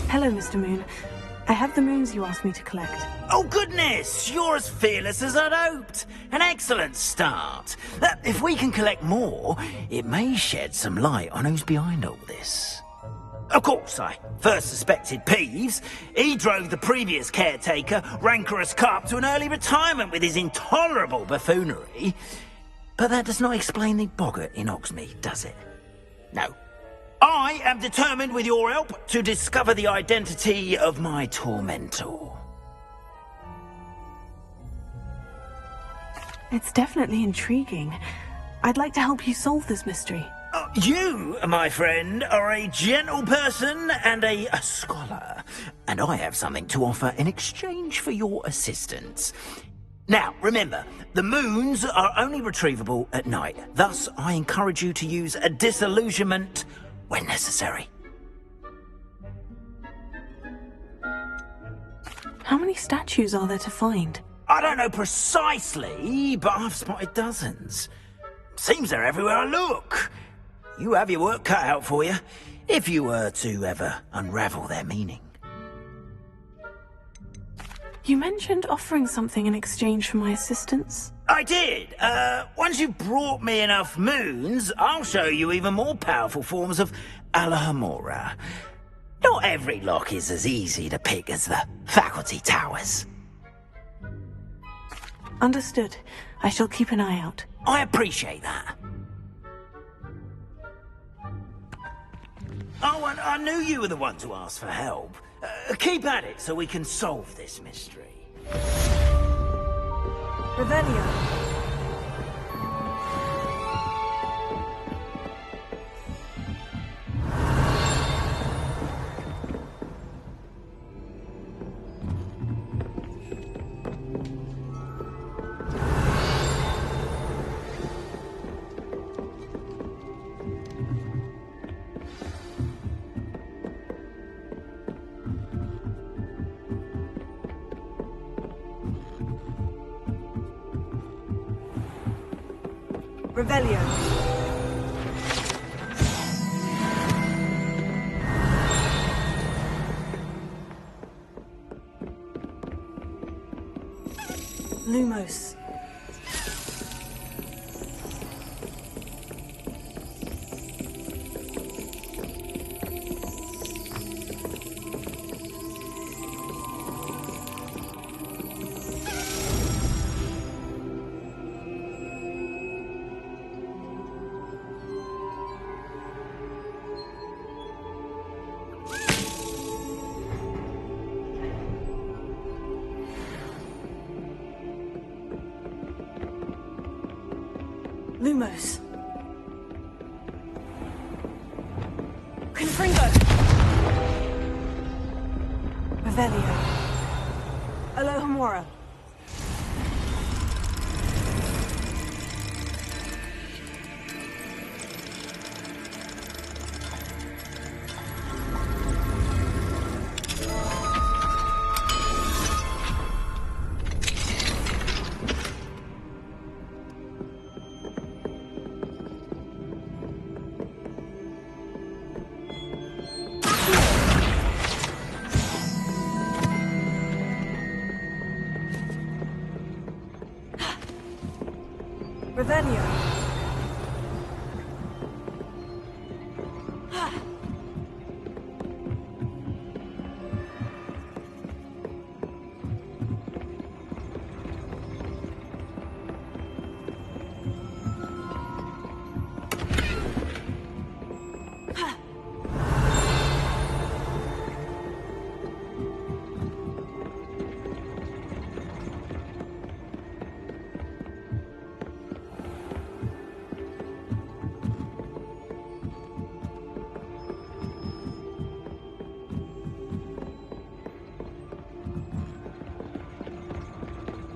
Hello, Mr. Moon. I have the moons you asked me to collect. Oh, goodness! You're as fearless as I'd hoped. An excellent start. If we can collect more, it may shed some light on who's behind all this. Of course, I first suspected Peeves. He drove the previous caretaker, Rancorous Carp, to an early retirement with his intolerable buffoonery. But that does not explain the boggart in Hogsmeade, does it? No. I am determined, with your help, to discover the identity of my tormentor. It's definitely intriguing. I'd like to help you solve this mystery. You, my friend, are a gentle person and a scholar, and I have something to offer in exchange for your assistance. Now, remember, the moons are only retrievable at night. Thus, I encourage you to use a disillusionment when necessary. How many statues are there to find? I don't know precisely, but I've spotted dozens. Seems they're everywhere I look. You have your work cut out for you, if you were to ever unravel their meaning. You mentioned offering something in exchange for my assistance. I did. Once you've brought me enough moons, I'll show you even more powerful forms of Alohomora. Not every lock is as easy to pick as the faculty towers. Understood. I shall keep an eye out. I appreciate that. Oh, and I knew you were the one to ask for help. Keep at it so we can solve this mystery. Revelio. Revelio. Lumos. Lumos. Confringo. Revelio. Alohomora. Revelio.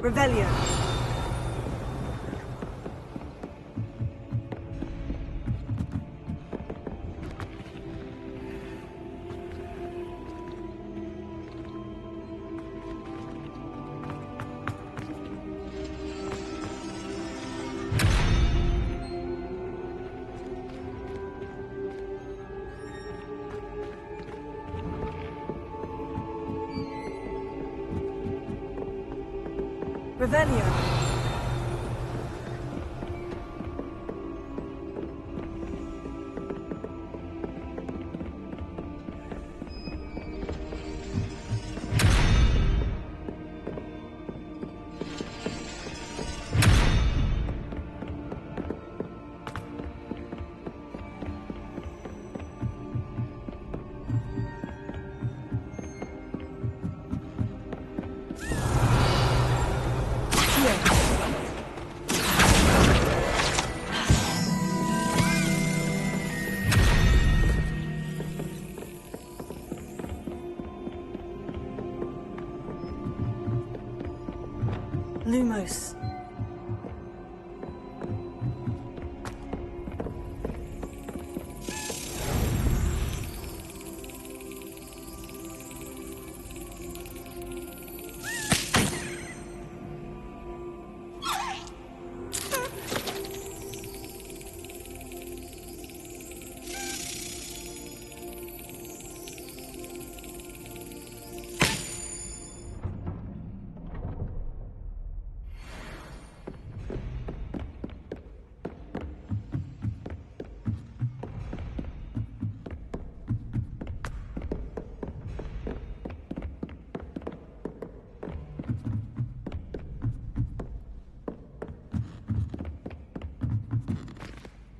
Revelio. Revelio. Lumos.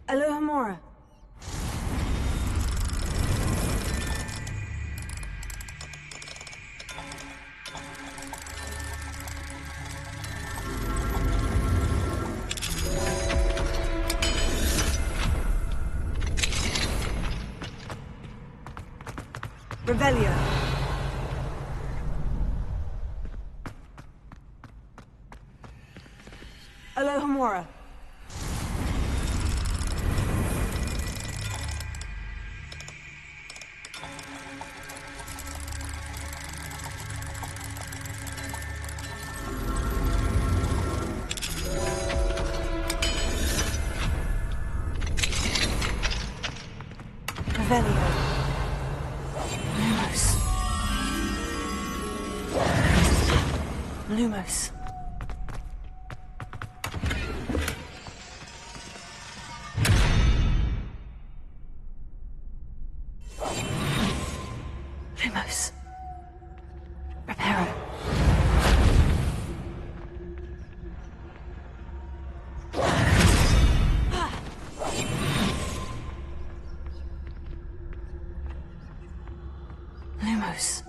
Alohomora. Revelio. Alohomora. Revelio. Lumos. Lumos. Lumos. Reparo. Lumos.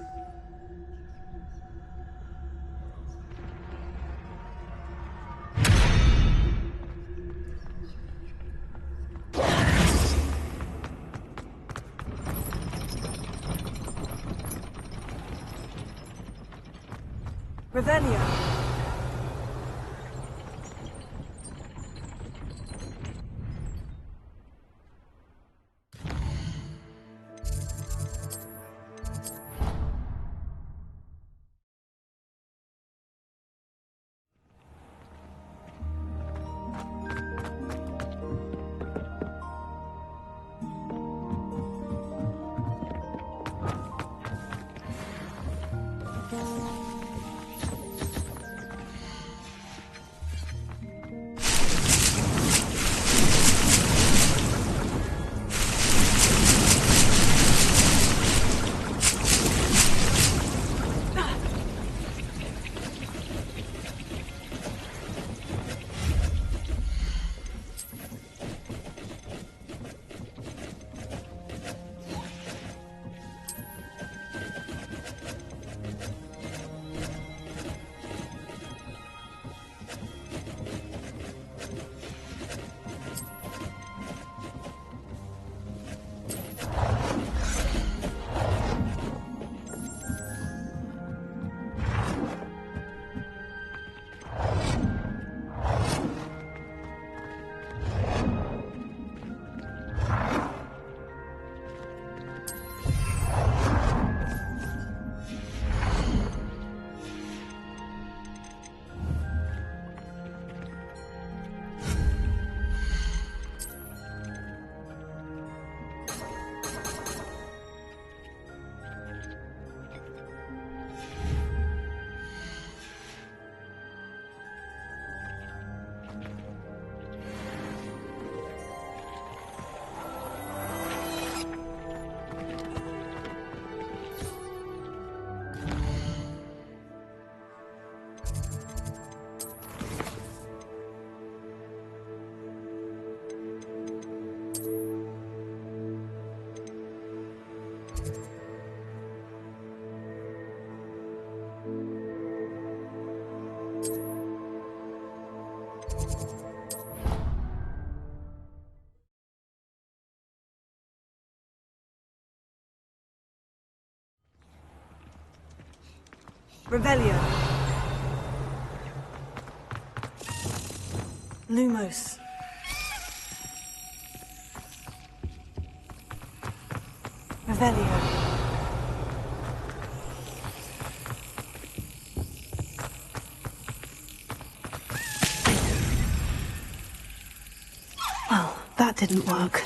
Revelio. Revelio. Lumos. Revelio. Well, that didn't work.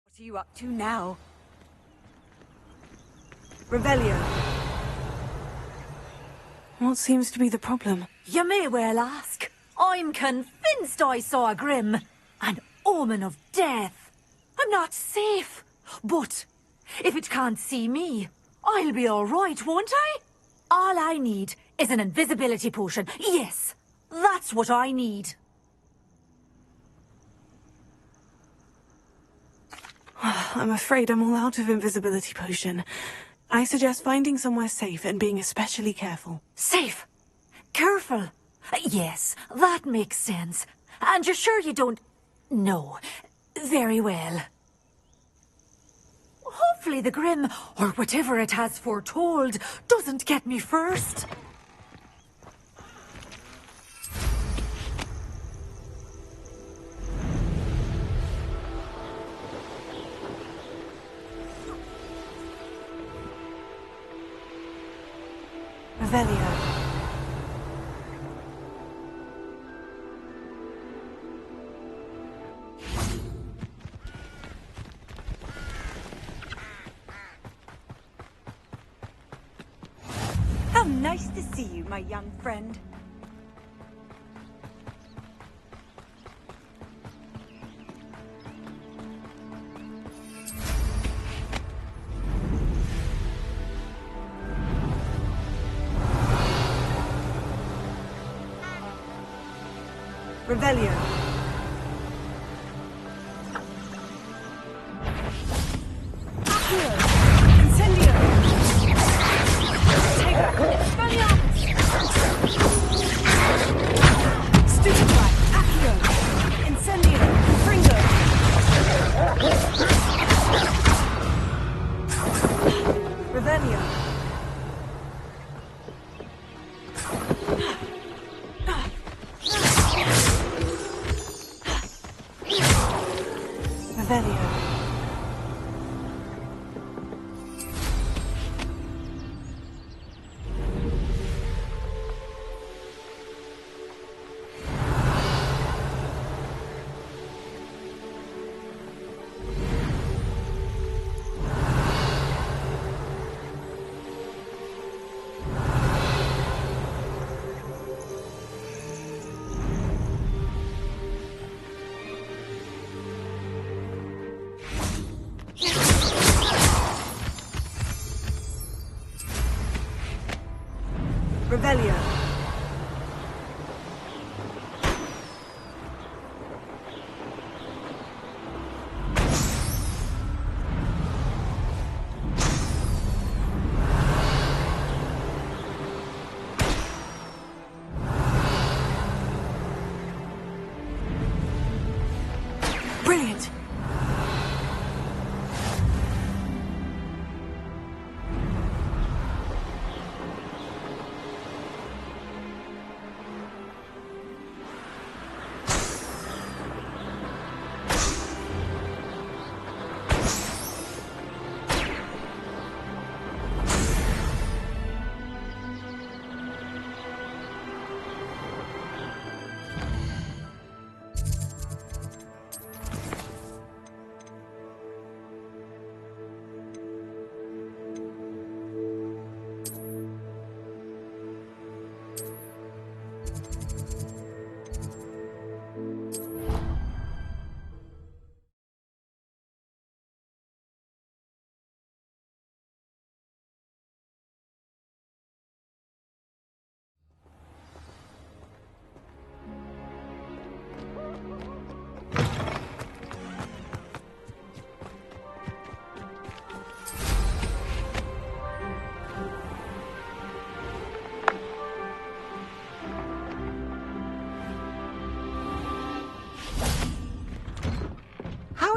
What are you up to now? Revelio. What seems to be the problem? You may well ask. I'm convinced I saw a grim, an omen of death. I'm not safe, but if it can't see me, I'll be all right, won't I? All I need is an invisibility potion. Yes, that's what I need. I'm afraid I'm all out of invisibility potion. I suggest finding somewhere safe and being especially careful. Safe? Careful? Yes, that makes sense. And you're sure you don't... No. Very well. Hopefully the Grim, or whatever it has foretold, doesn't get me first. Revelio. How nice to see you, my young friend. Revelio. Accio. Incendio. Take back. Stupefy. Accio. Incendio. Fringo. Revelio. Revelio.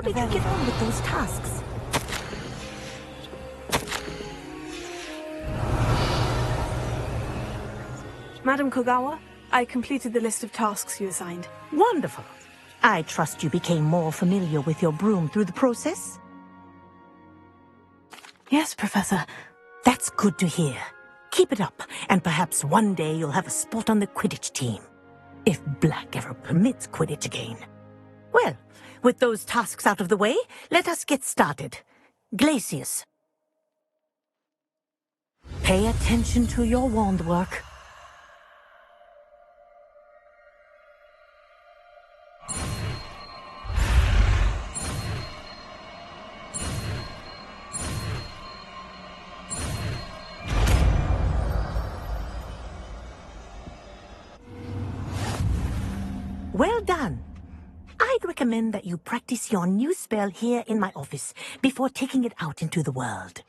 did you get on with those tasks? Madam Kogawa, I completed the list of tasks you assigned. Wonderful. I trust you became more familiar with your broom through the process? Yes, Professor. That's good to hear. Keep it up, and perhaps one day you'll have a spot on the Quidditch team. If Black ever permits Quidditch again. Well, with those tasks out of the way, let us get started. Glacius. Pay attention to your wand work. Well done. I'd recommend that you practice your new spell here in my office before taking it out into the world.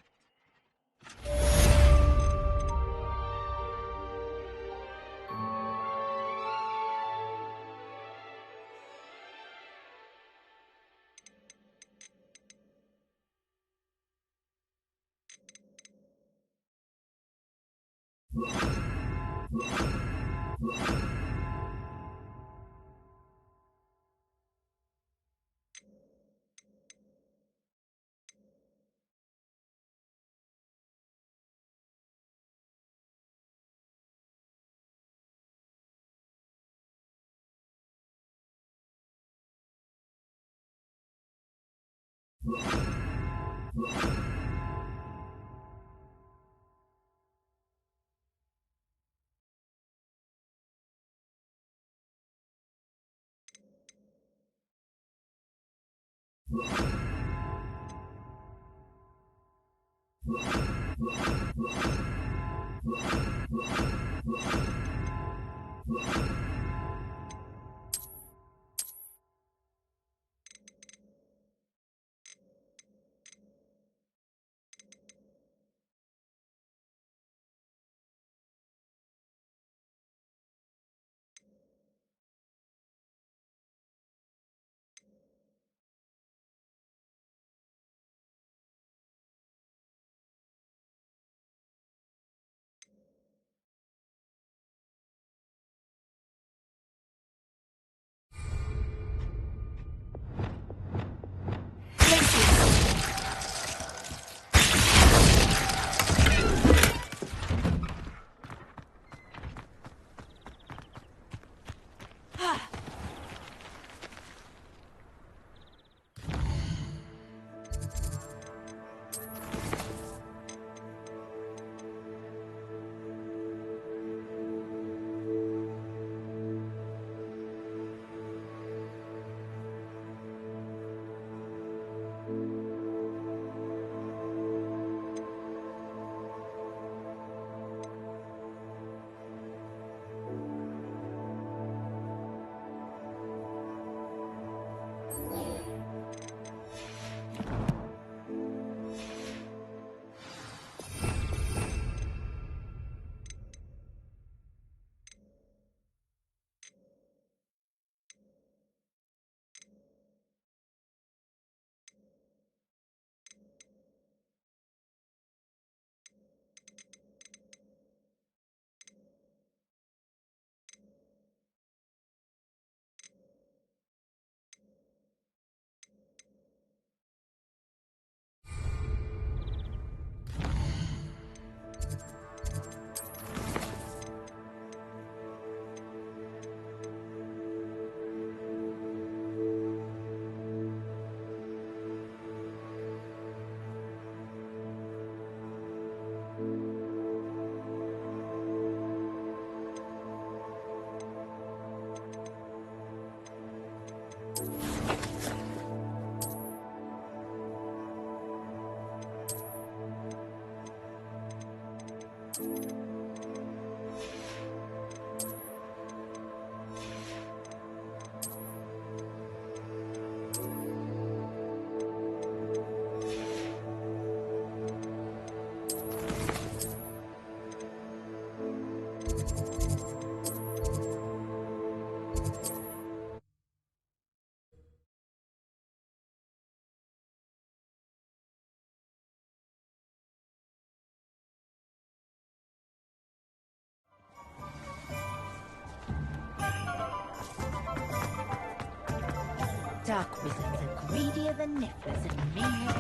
Dark wizards are greedier than nifflers and meaner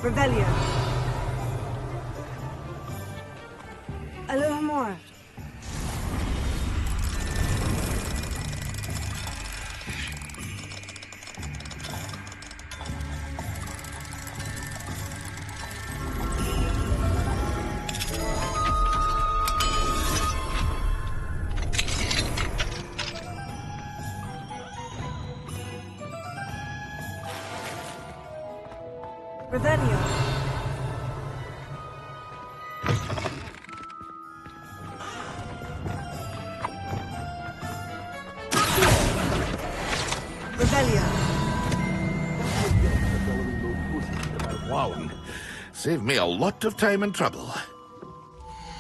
than Revelio. A little more. Revelio. Revelio. Wow. Saved me a lot of time and trouble.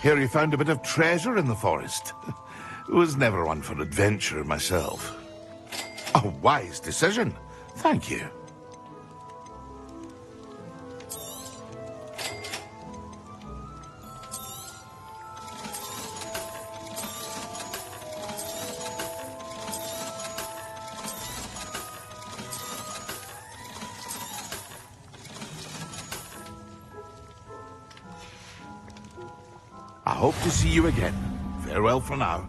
Here you found a bit of treasure in the forest. Was never one for adventure myself. A wise decision. Thank you. I hope to see you again. Farewell for now.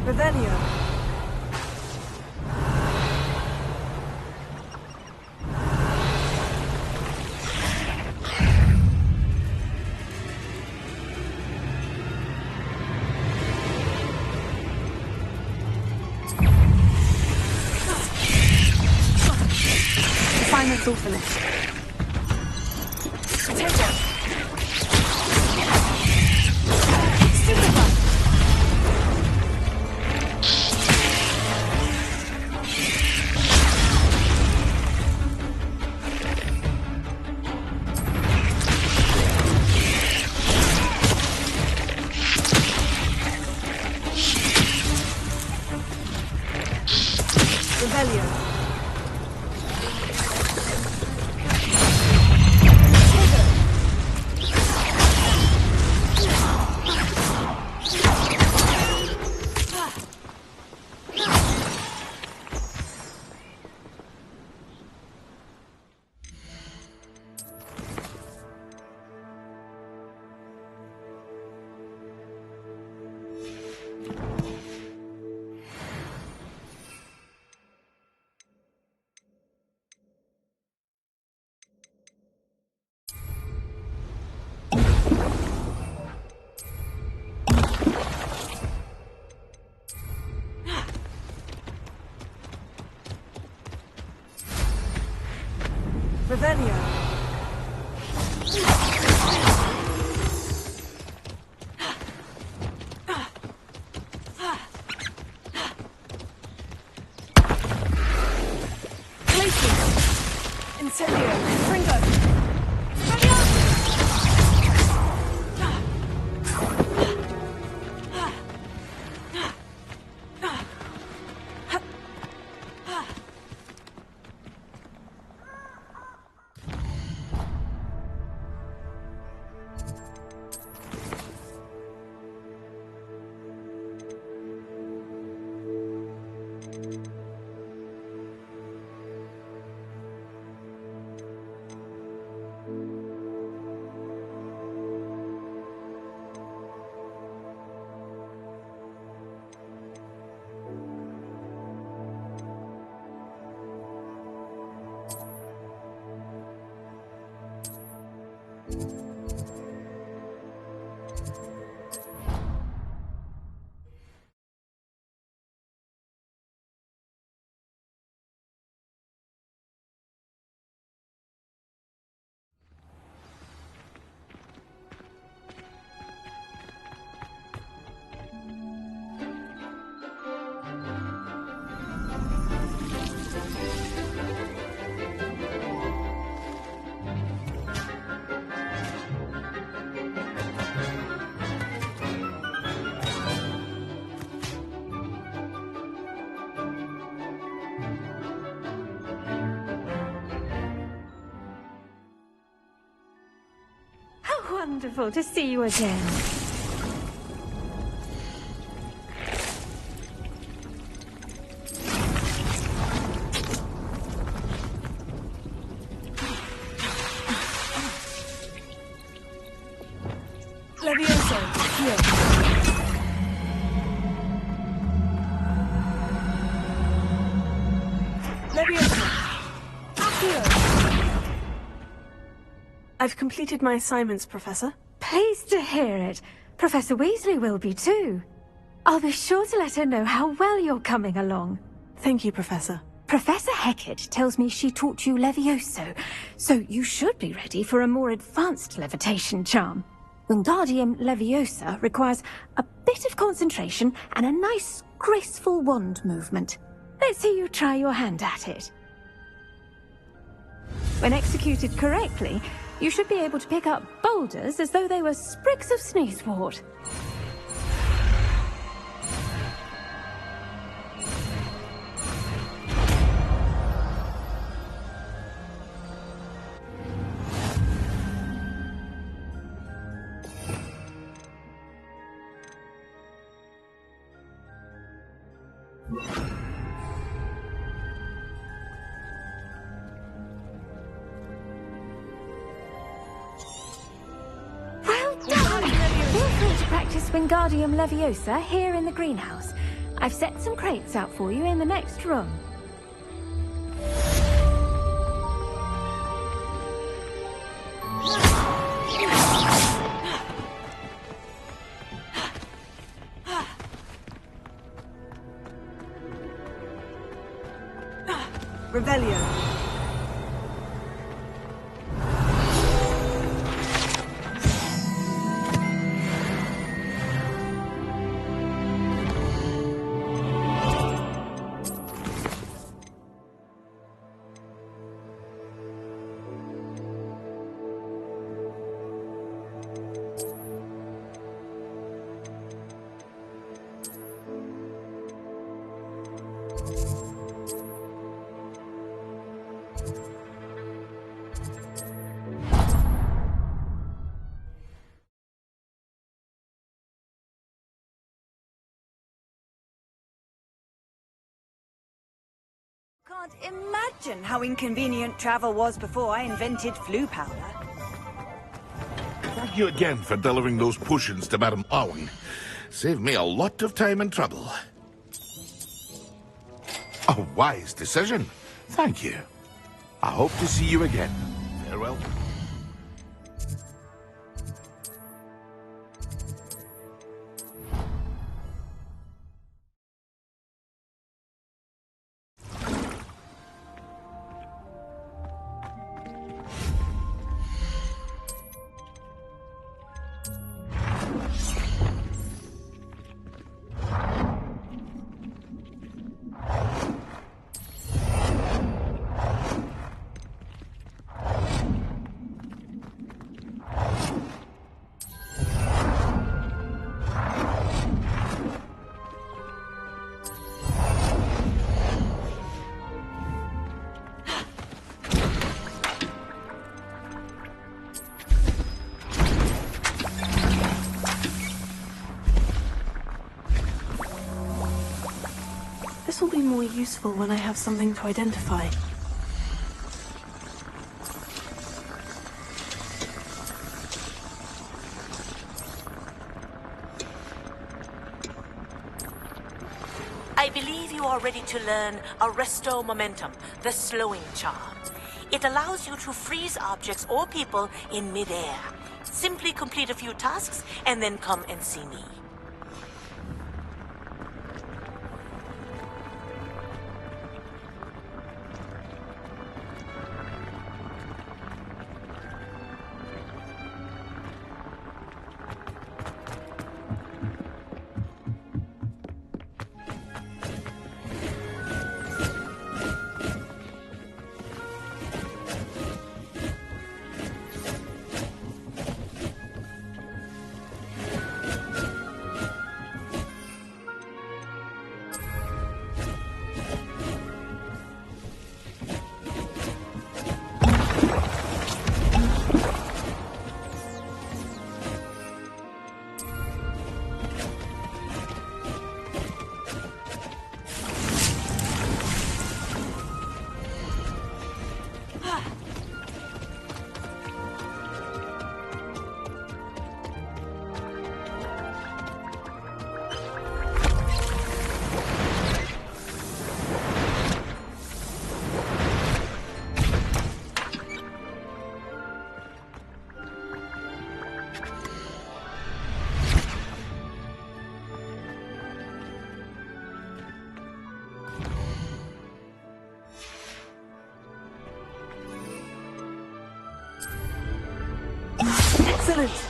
Revelio. Assignment's all finished. Revelio. Incendio. Fringo. Wonderful to see you again. Levioso, here. Levioso. Accio. I've completed my assignments, Professor. Pleased to hear it. Professor Weasley will be too. I'll be sure to let her know how well you're coming along. Thank you, Professor. Professor Hecat tells me she taught you Levioso, so you should be ready for a more advanced levitation charm. Wingardium Leviosa requires a bit of concentration and a nice, graceful wand movement. Let's see you try your hand at it. When executed correctly, you should be able to pick up boulders as though they were sprigs of sneezewort. Wingardium Leviosa here in the greenhouse. I've set some crates out for you in the next room. Revelio. Can't imagine how inconvenient travel was before I invented flu powder. Thank you again for delivering those potions to Madame Owen. Saved me a lot of time and trouble. A wise decision. Thank you. I hope to see you again. Farewell. This will be more useful when I have something to identify. I believe you are ready to learn Arresto Momentum, the slowing charm. It allows you to freeze objects or people in midair. Simply complete a few tasks and then come and see me. Excellent!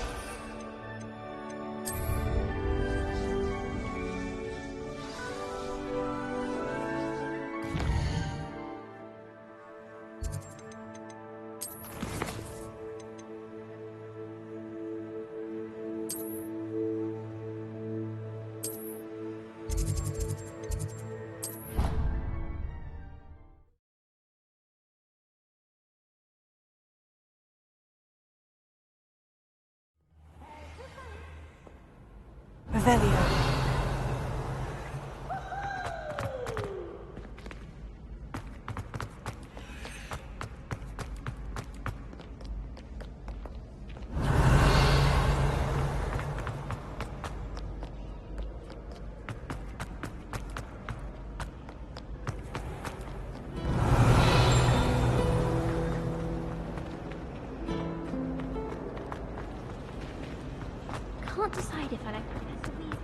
Revelio. Can't decide if I like Professor Weasley.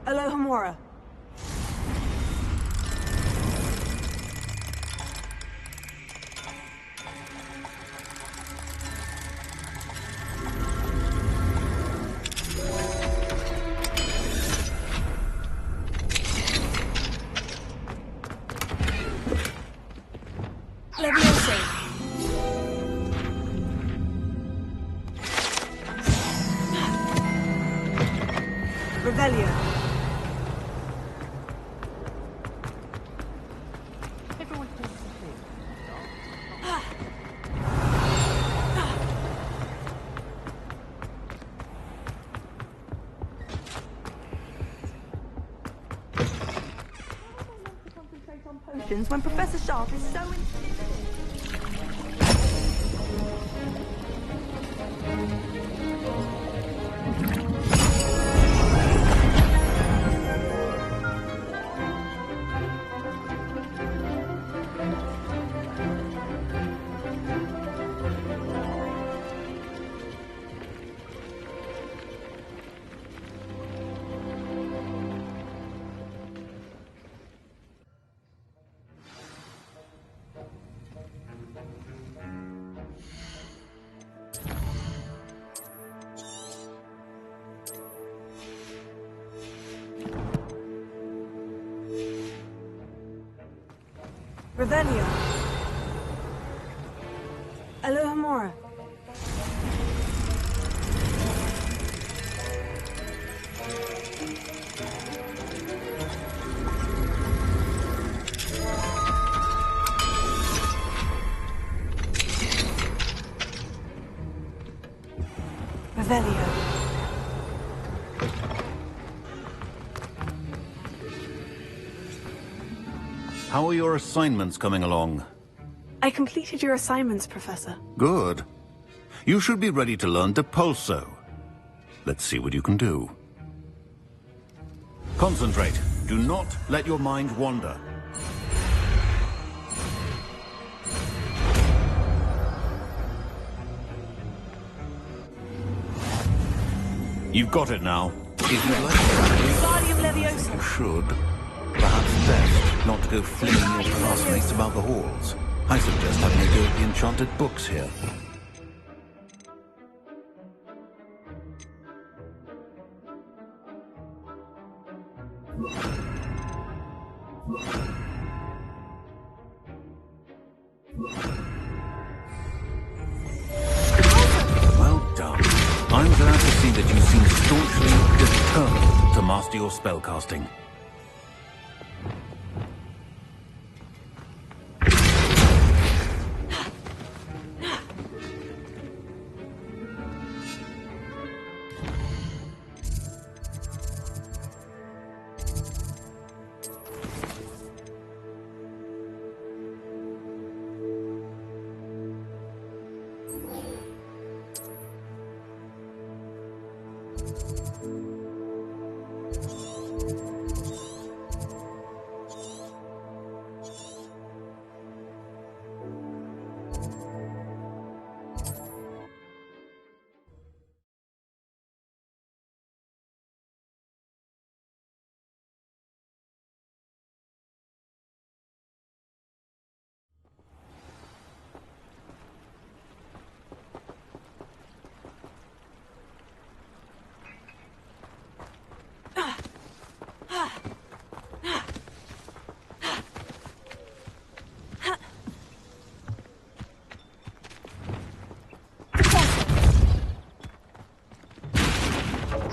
Alohomora. Leviosa. Revelio. Everyone thinks it's potions when Professor Sharp is so Revelio. Alohomora. Revelio. How are your assignments coming along? I completed your assignments, Professor. Good. You should be ready to learn Depulso. Let's see what you can do. Concentrate. Do not let your mind wander. You've got it now. If you'd like to Wingardium Leviosa. you should. Perhaps best not to go flinging your classmates about the halls. I suggest having a go at the enchanted books here. Well done. I'm glad to see that you seem staunchly determined to master your spellcasting.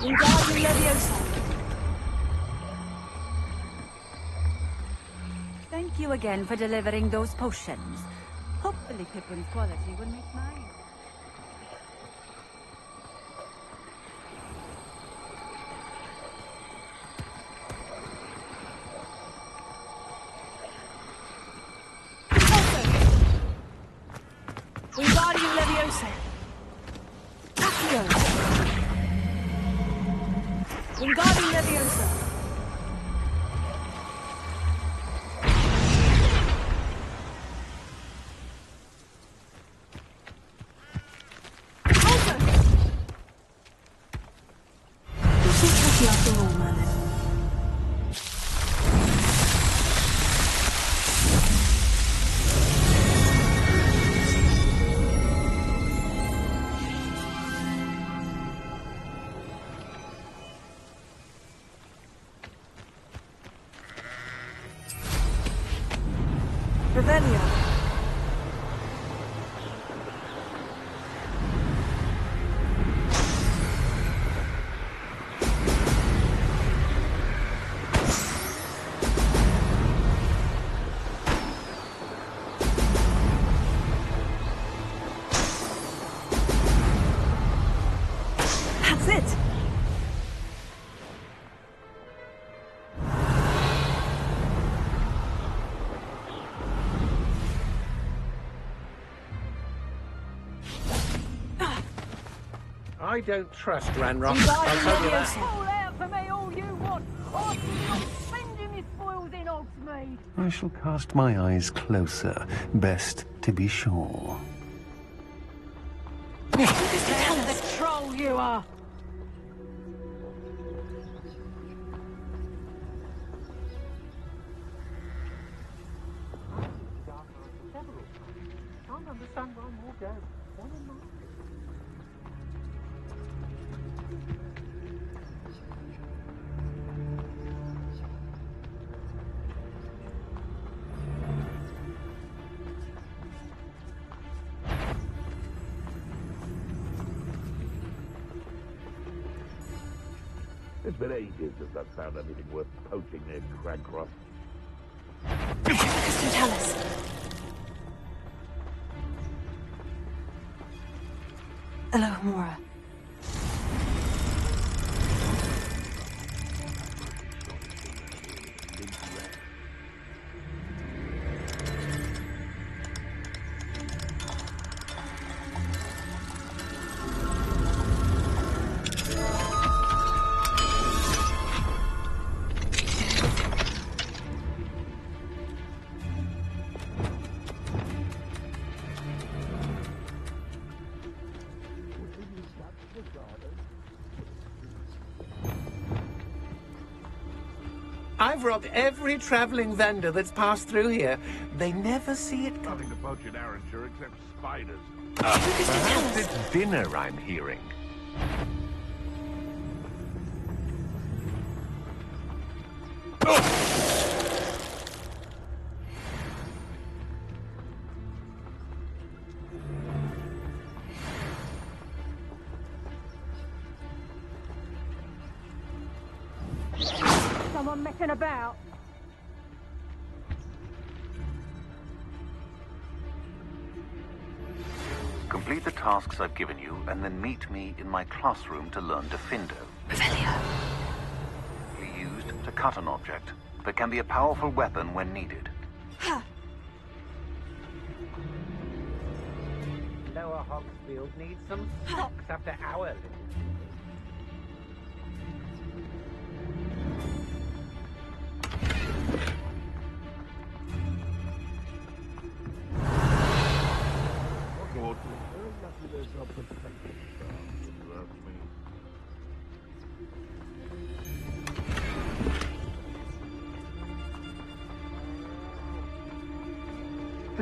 Wingardium Leviosa. Thank you again for delivering those potions. Hopefully Pippin's quality will make mine. Wingardium Leviosa. Accio. Wingardium Leviosa. After all, Merlin. Revelio. That's it. I don't trust Ranrock. I'll tell you that. Call out for me all you want. I'm not spending his spoils in Hogsmeade. I shall cast my eyes closer. Best to be sure. The troll you are. Can't understand why more go. It's been ages since I've found anything worth poaching near Cragcroft. Tell us. Hello, Mora. I've robbed every travelling vendor that's passed through here. They never see it coming. Nothing to poach in Arranshire except spiders. Perhaps it's dinner I'm hearing. Someone messing about. Complete the tasks I've given you, and then meet me in my classroom to learn Defindo. Revelio. Be used to cut an object, but can be a powerful weapon when needed. Lower Hogsfield needs some socks after our little.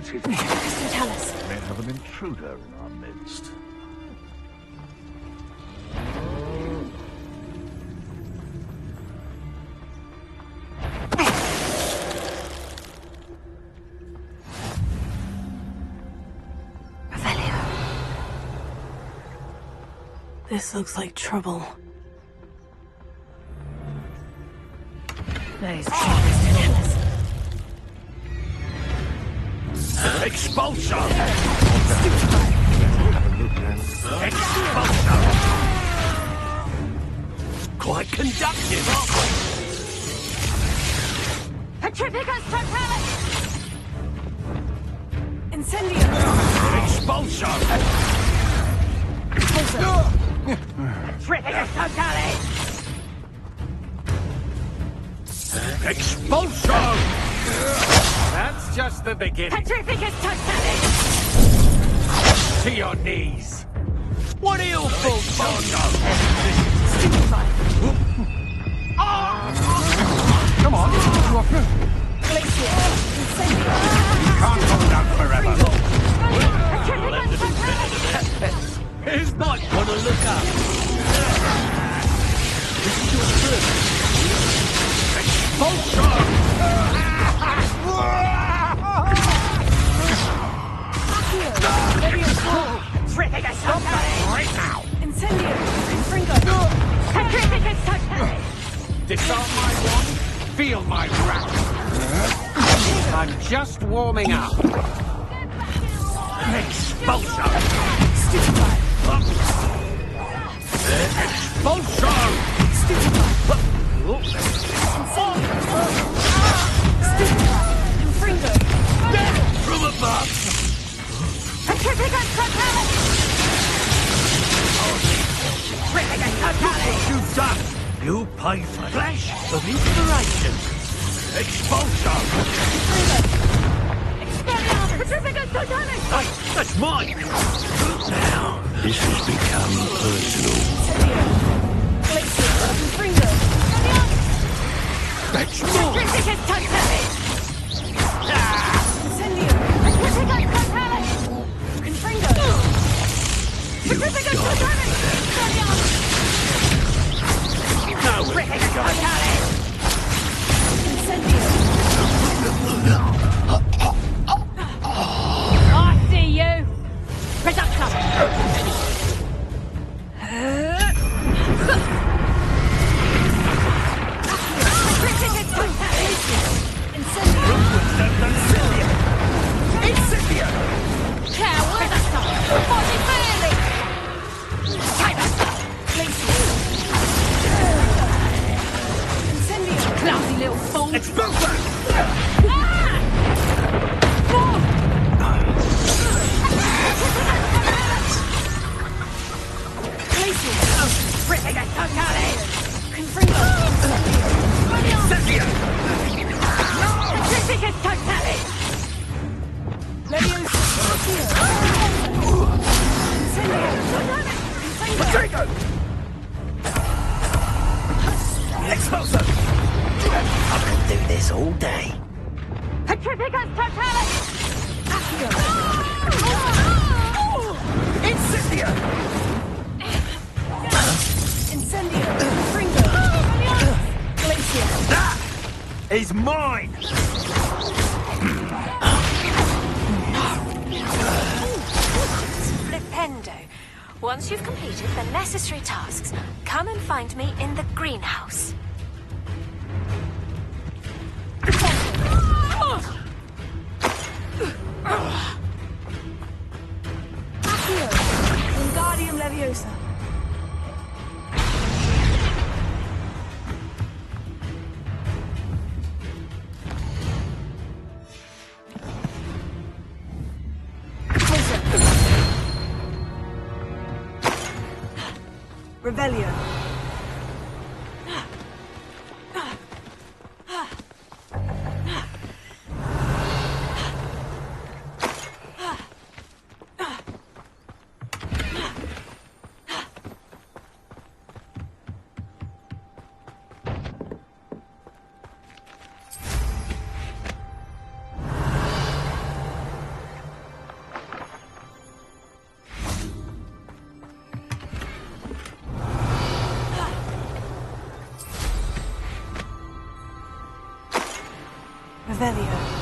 Tell us. We may have an intruder in our midst. This looks like trouble. Nice. Tell us. Expulsion! Expulsion! Quite conductive, aren't we? Petrificus totalis! Incendio! Expulsion! Petrificus totalis! Expulsion! That's just the beginning. Petrificus totalis! To your knees. What are you fools on? Come on. Glacier! Incendio! You can't hold out forever. Petrificus totalis! Here's Mike. Wanna look up? This is your turn. Expulsion! Petrificus totalis! Right now! Incendio! Infringo! Petrificus totalis! Disarm my wand, feel my wrath. I'm just warming up. Expulsion! Stupefy! Expulsion! Stupefy! Stupefy! Infringo! Death from above! Petrificus totalis! You pay flash of inspiration. Expulsion. Hey, that's mine. Now, this has become personal. That's I see you. Reduction. Lousy little fool! I could do this all day. Petrificus Totalis! Incendio! Incendio! Fringo! Glacier! That is mine! Flipendo. Once you've completed the necessary tasks, come and find me in the greenhouse. Accio! Wingardium Leviosa. Revelio. Revelio.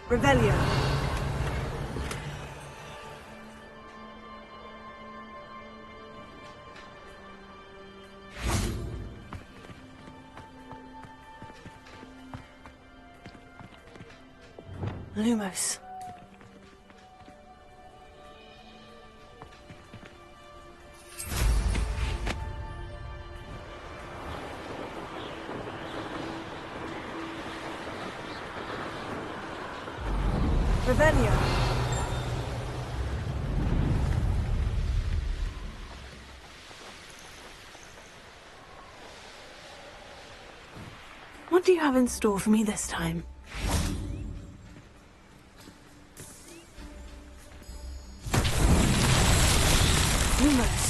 Revelio. Lumos. Revelio. What do you have in store for me this time? Lumos.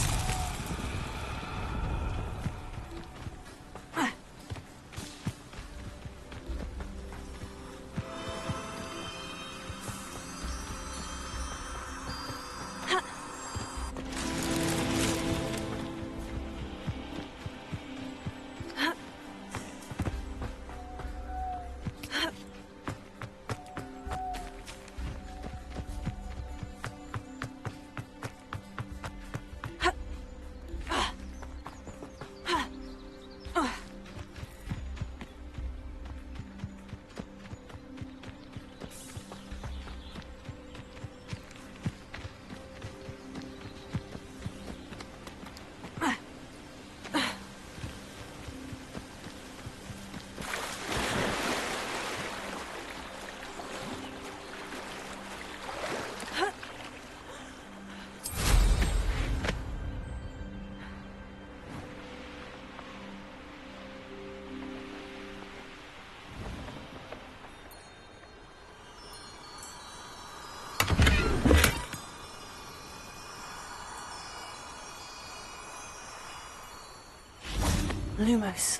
Lumos.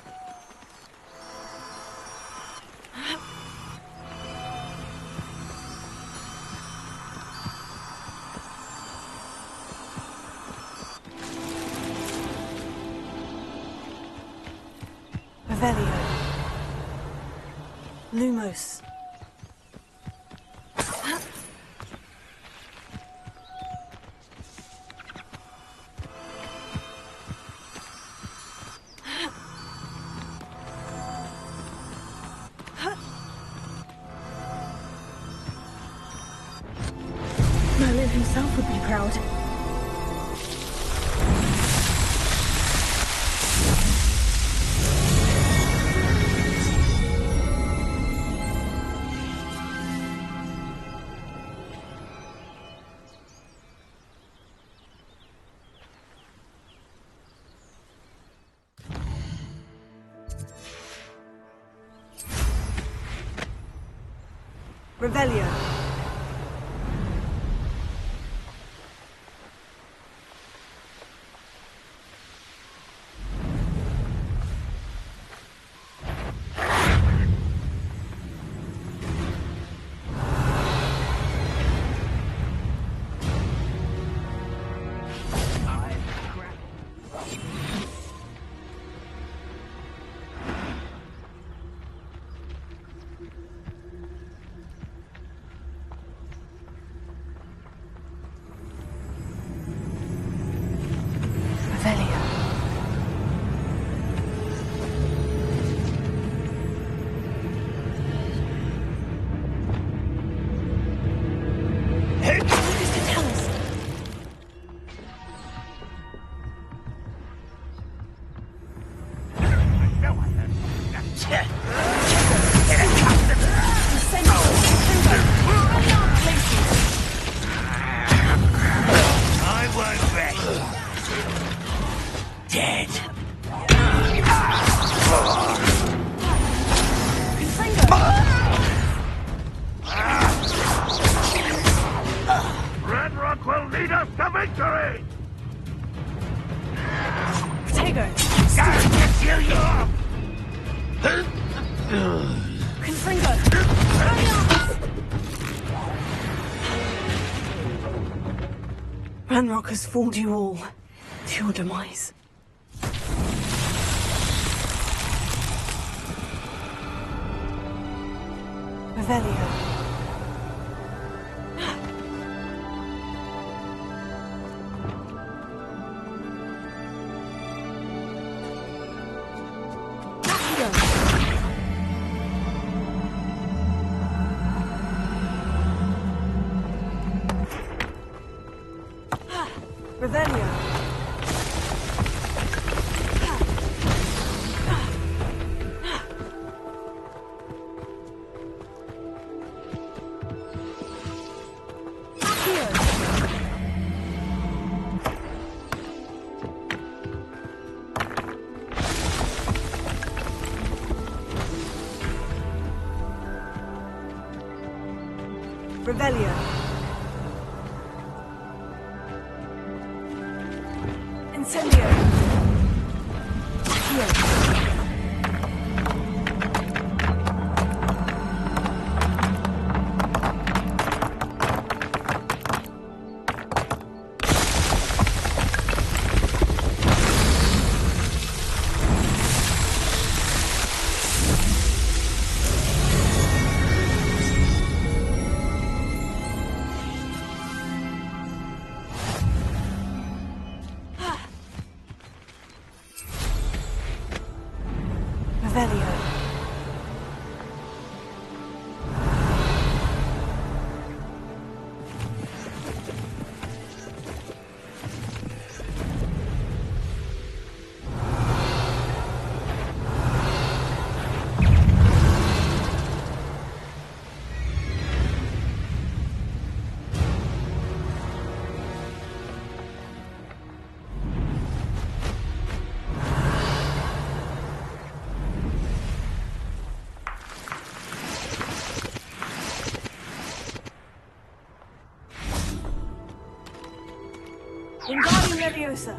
Revelio. Lumos. Merlin himself would be proud. Revelio. Ranrock has fooled you all to your demise. Revelio. Revelio. Revelio. Incendio. Revelio. Wingardium Leviosa.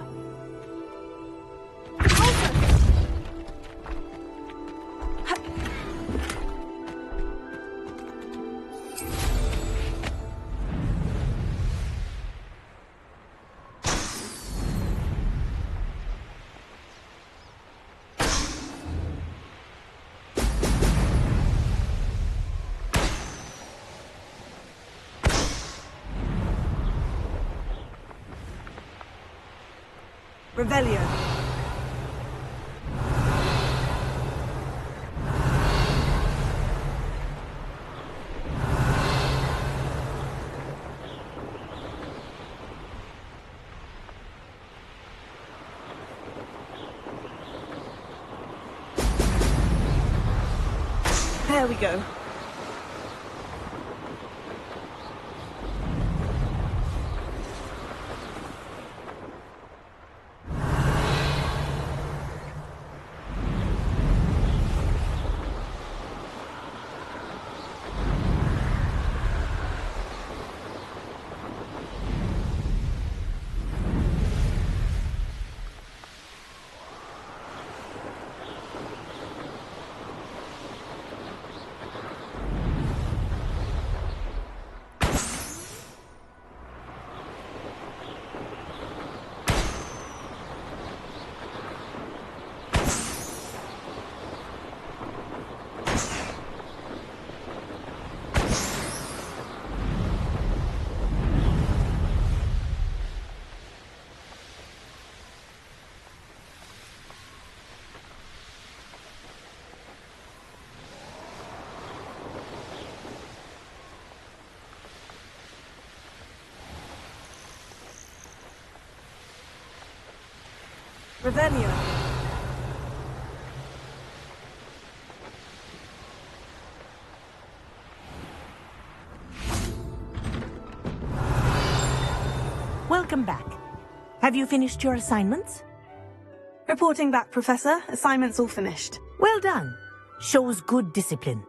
Revelio. There we go. Revelio. Welcome back. Have you finished your assignments? Reporting back, Professor. Assignment's all finished. Well done. Shows good discipline.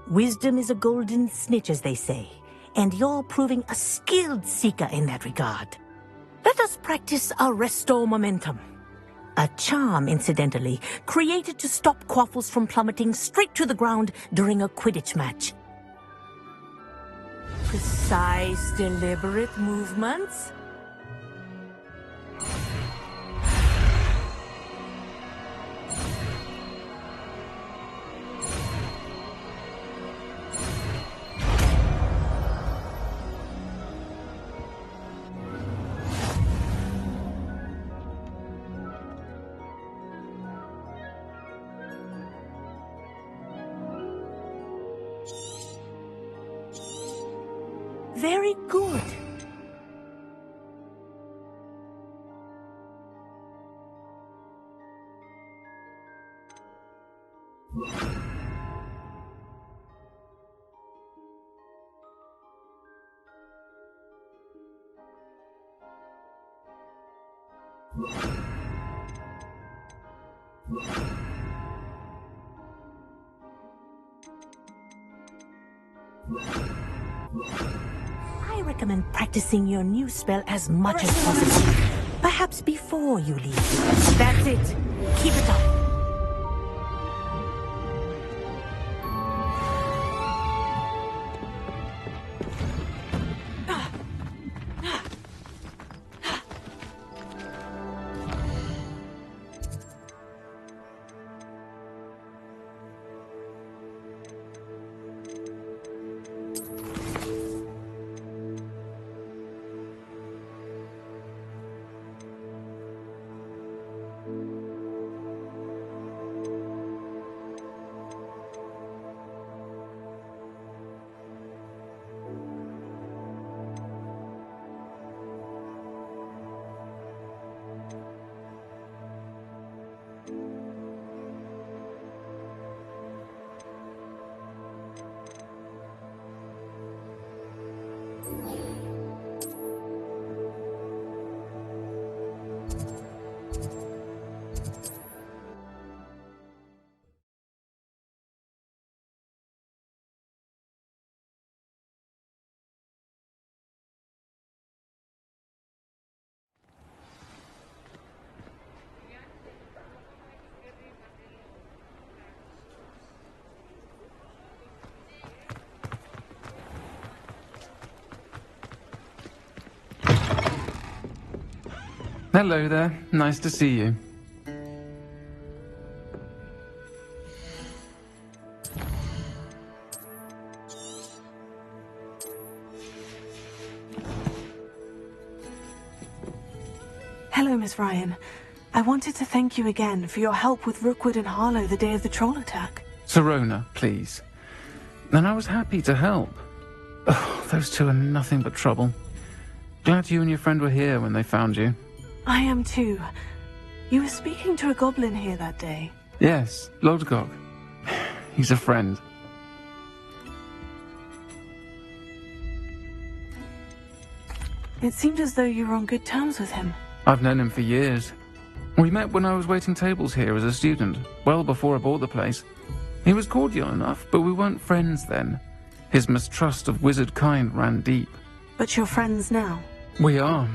Wisdom is a golden snitch, as they say, and you're proving a skilled seeker in that regard. Let us practice our restore momentum. A charm, incidentally, created to stop quaffles from plummeting straight to the ground during a Quidditch match. Precise, deliberate movements. Very good. I recommend practicing your new spell as much as possible. Perhaps before you leave. That's it. Keep it up. Hello there. Nice to see you. Hello, Miss Ryan. I wanted to thank you again for your help with Rookwood and Harlow the day of the troll attack. Sirona, please. And I was happy to help. Oh, those two are nothing but trouble. Glad you and your friend were here when they found you. I am too. You were speaking to a goblin here that day. Yes, Lodgok. He's a friend. It seemed as though you were on good terms with him. I've known him for years. We met when I was waiting tables here as a student, well before I bought the place. He was cordial enough, but we weren't friends then. His mistrust of wizard kind ran deep. But you're friends now? We are.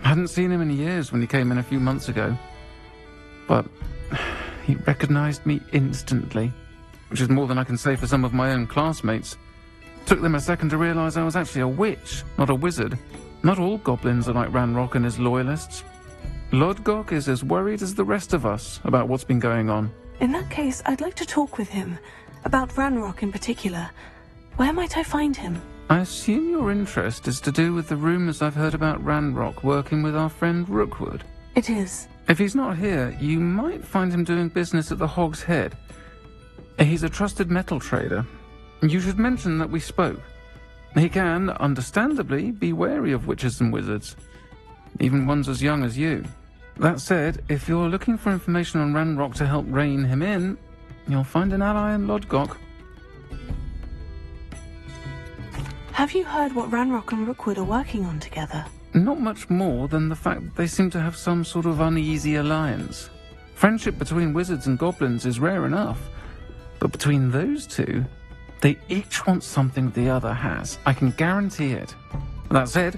Hadn't seen him in years when he came in a few months ago. But he recognized me instantly, which is more than I can say for some of my own classmates. Took them a second to realize I was actually a witch, not a wizard. Not all goblins are like Ranrock and his loyalists. Lodgok is as worried as the rest of us about what's been going on. In that case, I'd like to talk with him. About Ranrock in particular. Where might I find him? I assume your interest is to do with the rumors I've heard about Ranrock working with our friend Rookwood. It is. If he's not here, you might find him doing business at the Hog's Head. He's a trusted metal trader. You should mention that we spoke. He can, understandably, be wary of witches and wizards, even ones as young as you. That said, if you're looking for information on Ranrock to help rein him in, you'll find an ally in Lodgok. Have you heard what Ranrock and Rookwood are working on together? Not much more than the fact that they seem to have some sort of uneasy alliance. Friendship between wizards and goblins is rare enough, but between those two, they each want something the other has. I can guarantee it. That said,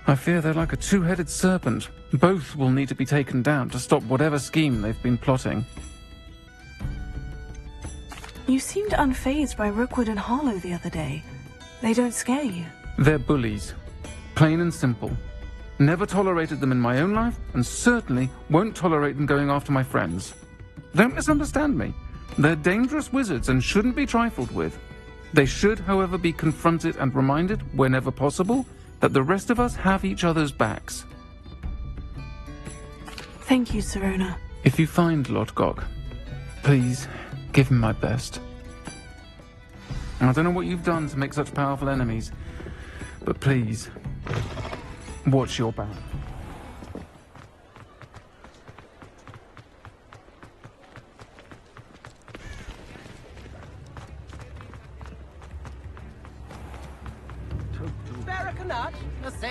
I fear they're like a two-headed serpent. Both will need to be taken down to stop whatever scheme they've been plotting. You seemed unfazed by Rookwood and Harlow the other day. They don't scare you. They're bullies. Plain and simple. Never tolerated them in my own life, and certainly won't tolerate them going after my friends. Don't misunderstand me. They're dangerous wizards and shouldn't be trifled with. They should, however, be confronted and reminded, whenever possible, that the rest of us have each other's backs. Thank you, Sirona. If you find Lodgok, please give him my best. I don't know what you've done to make such powerful enemies, but please, watch your back.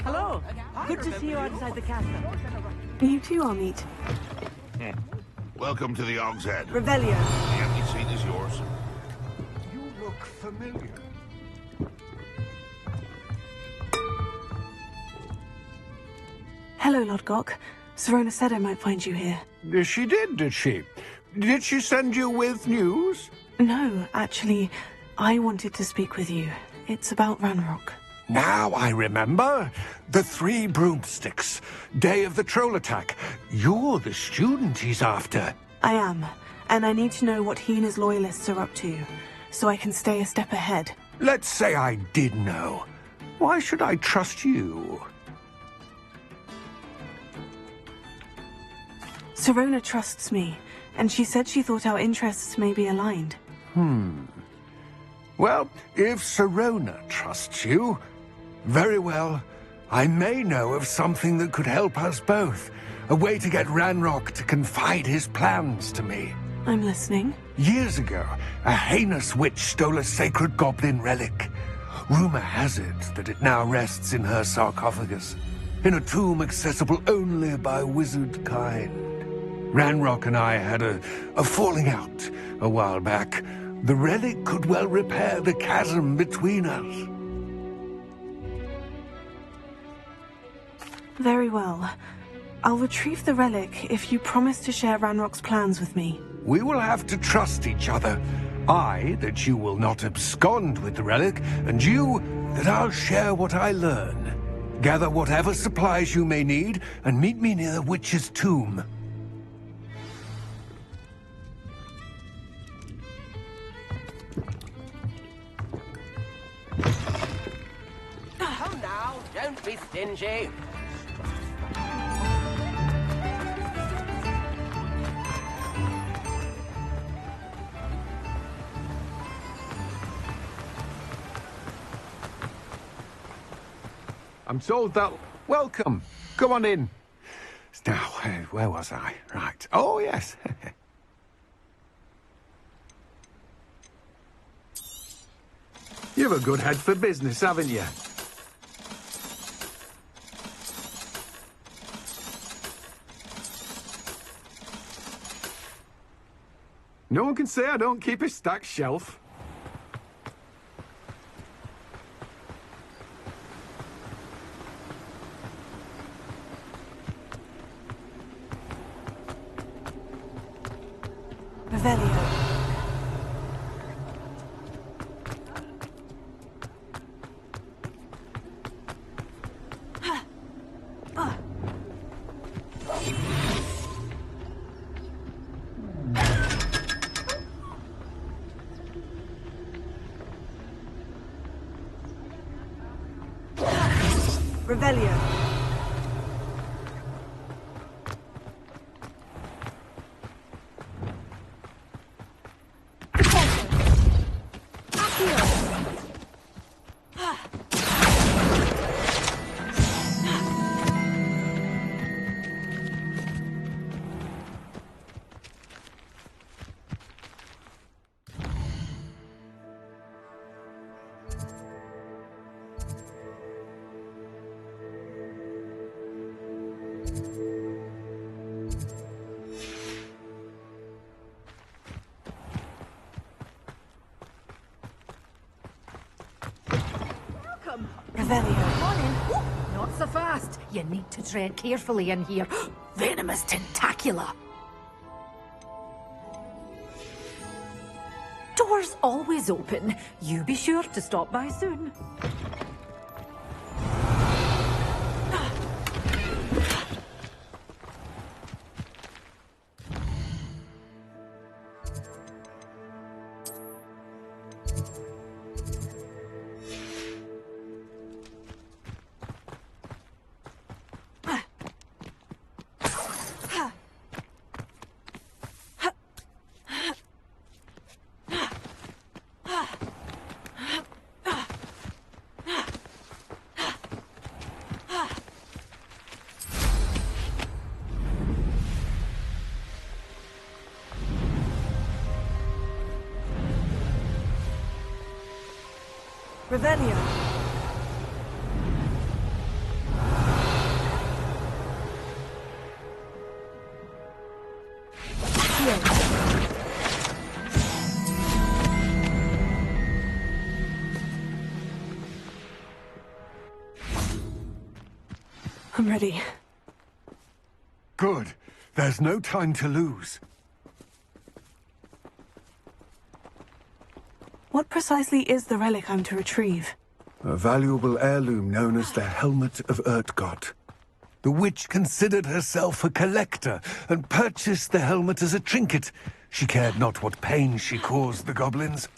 Hello. Good to see you outside the castle. You too, Amit. Welcome to the Hog's Head. Revelio. The empty seat is yours. You look familiar. Hello, Lodgok. Sirona said I might find you here. She did she? Did she send you with news? No, actually, I wanted to speak with you. It's about Ranrock. Now I remember. The 3 broomsticks. Day of the troll attack. You're the student he's after. I am, and I need to know what he and his loyalists are up to, so I can stay a step ahead. Let's say I did know. Why should I trust you? Sirona trusts me, and she said she thought our interests may be aligned. Well, if Sirona trusts you, very well. I may know of something that could help us both. A way to get Ranrock to confide his plans to me. I'm listening. Years ago, a heinous witch stole a sacred goblin relic. Rumor has it that it now rests in her sarcophagus, in a tomb accessible only by wizard kind. Ranrock and I had a falling out a while back. The relic could well repair the chasm between us. Very well. I'll retrieve the relic if you promise to share Ranrock's plans with me. We will have to trust each other. I, that you will not abscond with the relic, and you, that I'll share what I learn. Gather whatever supplies you may need, and meet me near the witch's tomb. Come now, don't be stingy. I'm told that... Welcome. Come on in. Now, where was I? Right. Oh, yes. You've a good head for business, haven't you? No one can say I don't keep a stacked shelf. Revelio. Revelio. Revelio. Morning. Ooh, not so fast. You need to tread carefully in here. Venomous tentacula. Doors always open. You be sure to stop by soon. Revelio. I'm ready. Good. There's no time to lose. What precisely is the relic I'm to retrieve? A valuable heirloom known as the Helmet of Urtkot. The witch considered herself a collector and purchased the helmet as a trinket. She cared not what pain she caused the goblins.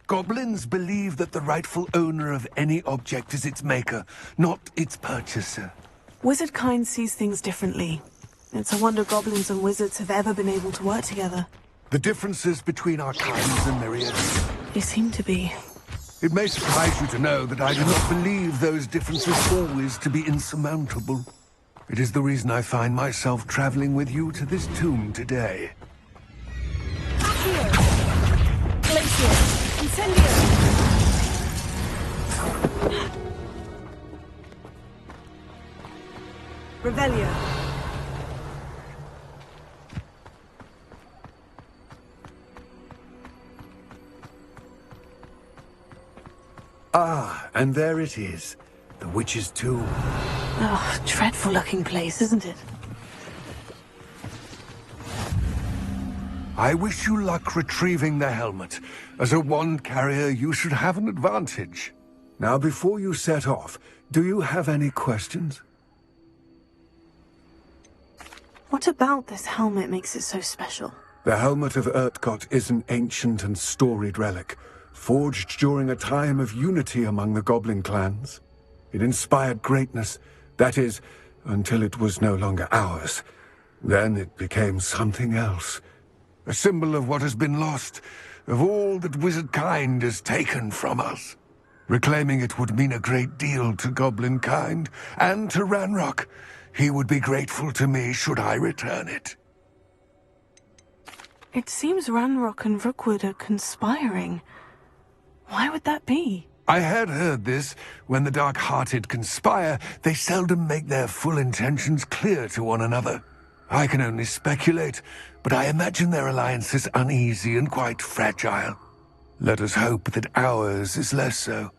Goblins believe that the rightful owner of any object is its maker, not its purchaser. Wizard kind sees things differently. It's a wonder goblins and wizards have ever been able to work together. The differences between our kinds are myriad. They seem to be. It may surprise you to know that I do not believe those differences always to be insurmountable. It is the reason I find myself traveling with you to this tomb today. Revelio. Ah, and there it is. The witch's tomb. Oh, dreadful looking place, isn't it? I wish you luck retrieving the helmet. As a wand carrier, you should have an advantage. Now, before you set off, do you have any questions? What about this helmet makes it so special? The Helmet of Urtkot is an ancient and storied relic, forged during a time of unity among the goblin clans. It inspired greatness, that is, until it was no longer ours. Then it became something else. A symbol of what has been lost, of all that wizard kind has taken from us. Reclaiming it would mean a great deal to Goblin kind, and to Ranrock. He would be grateful to me should I return it. It seems Ranrock and Rookwood are conspiring. Why would that be? I had heard this. When the dark-hearted conspire, they seldom make their full intentions clear to one another. I can only speculate, but I imagine their alliance is uneasy and quite fragile. Let us hope that ours is less so.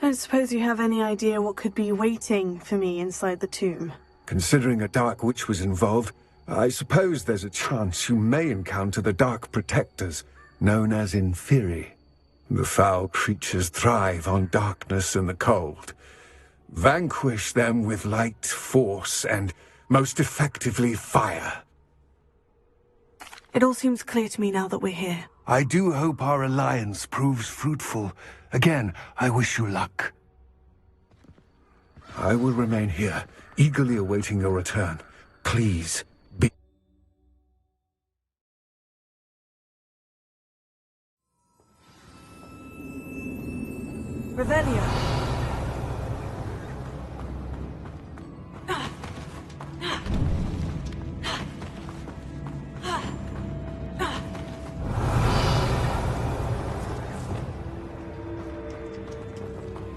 Don't suppose you have any idea what could be waiting for me inside the tomb? Considering a Dark Witch was involved, I suppose there's a chance you may encounter the Dark Protectors, known as Inferi. The foul creatures thrive on darkness and the cold. Vanquish them with light, force, and, most effectively, fire. It all seems clear to me now that we're here. I do hope our alliance proves fruitful. Again, I wish you luck. I will remain here, eagerly awaiting your return. Please, be... Revelio.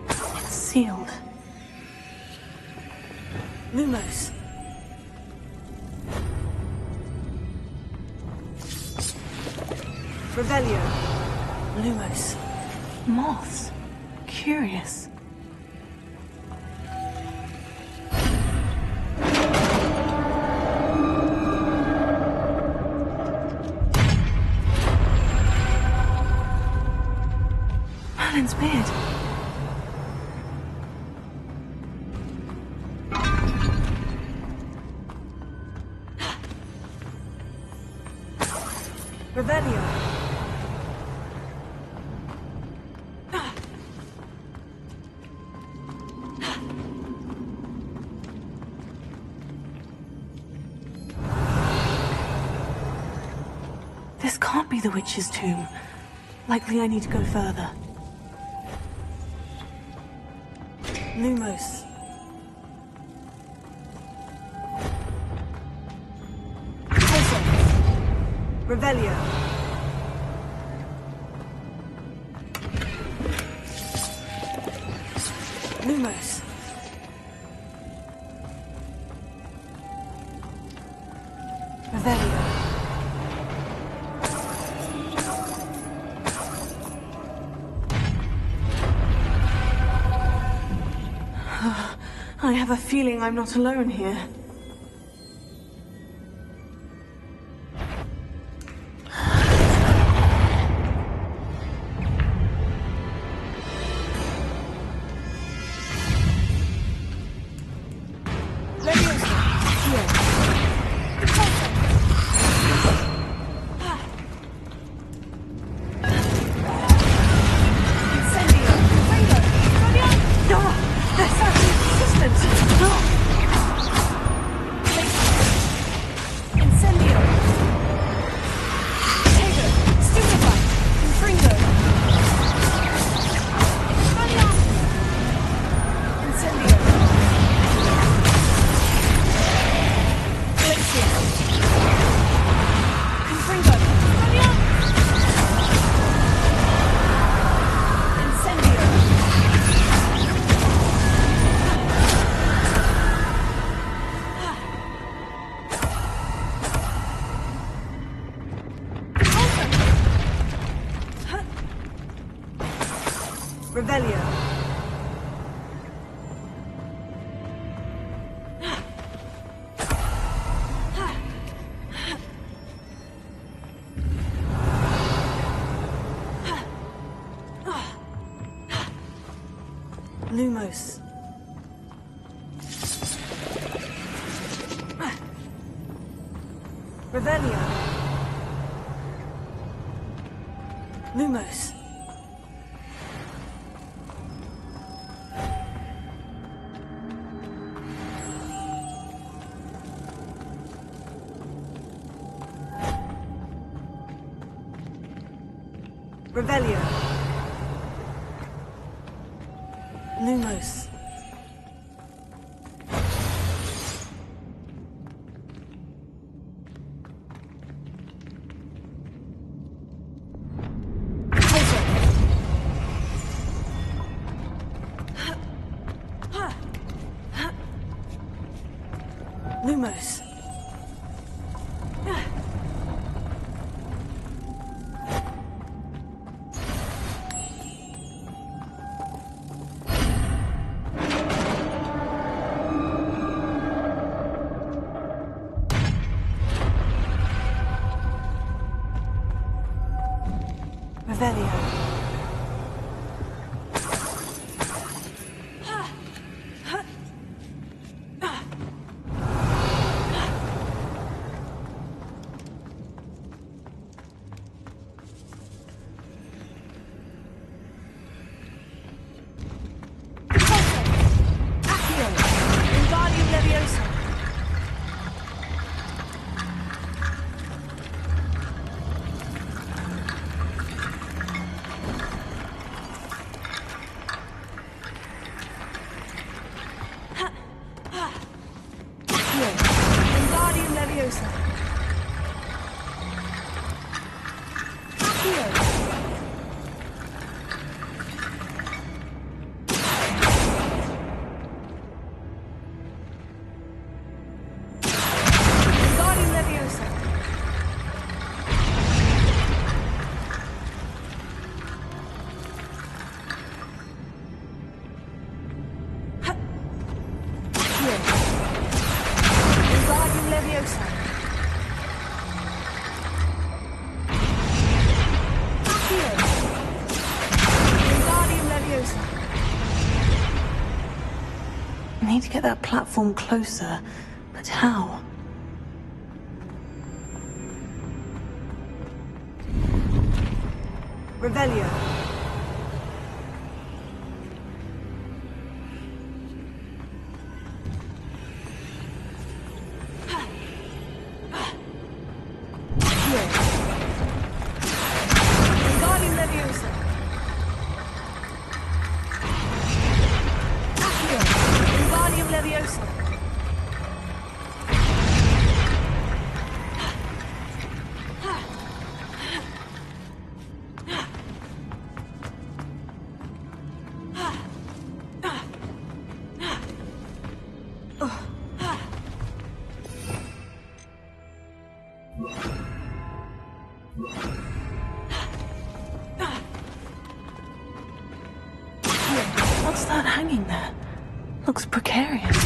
It's sealed. Lumos. Revelio. Lumos. Moths. Curious. Merlin's beard. Revelio. This can't be the witch's tomb. Likely I need to go further. Lumos. Revelio. Lumos. Revelio. I have a feeling I'm not alone here. Revelio. Lumos. Revelio. Lumos. Revelio. Lumos. Lumos. Revelio. I need to get that platform closer, but how? Revelio. What's that hanging there? Looks precarious.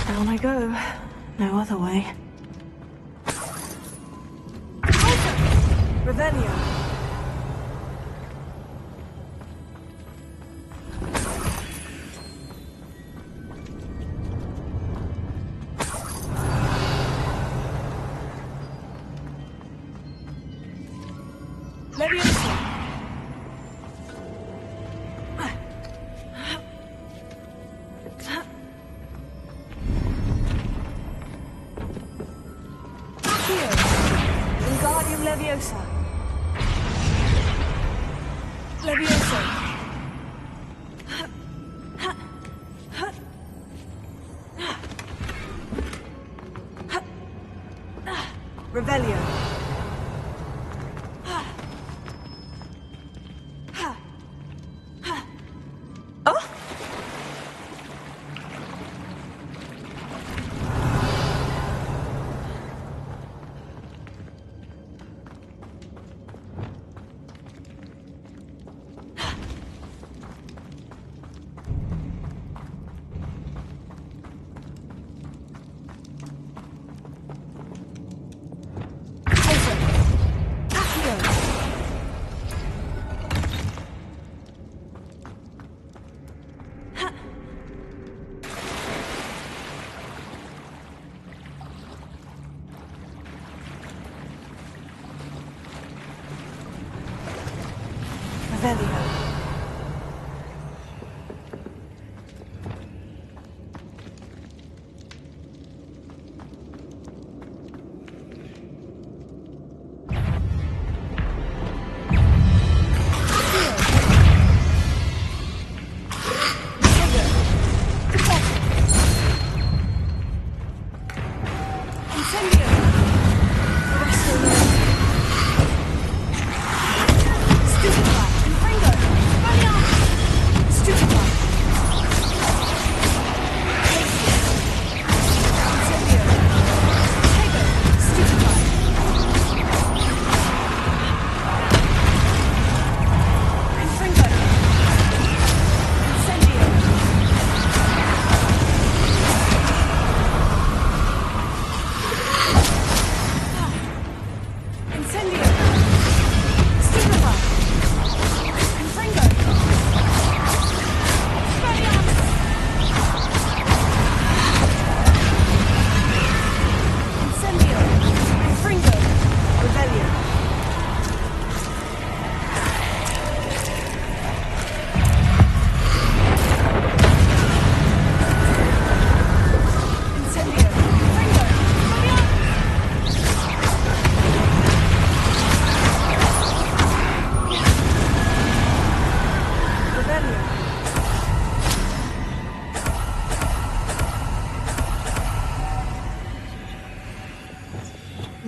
Down I go. No other way. Revelio. Leviosa. Leviosa. Revelio.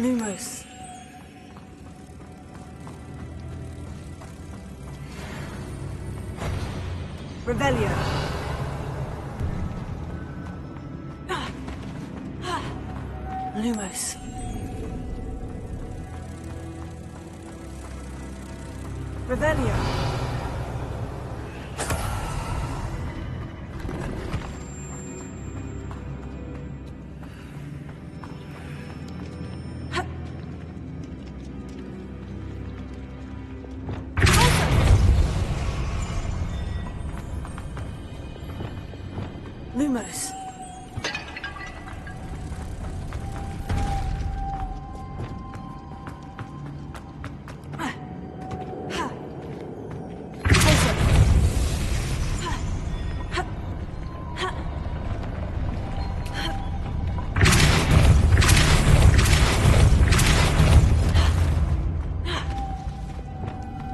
Lumos. Revelio. Lumos. Revelio. Lumos.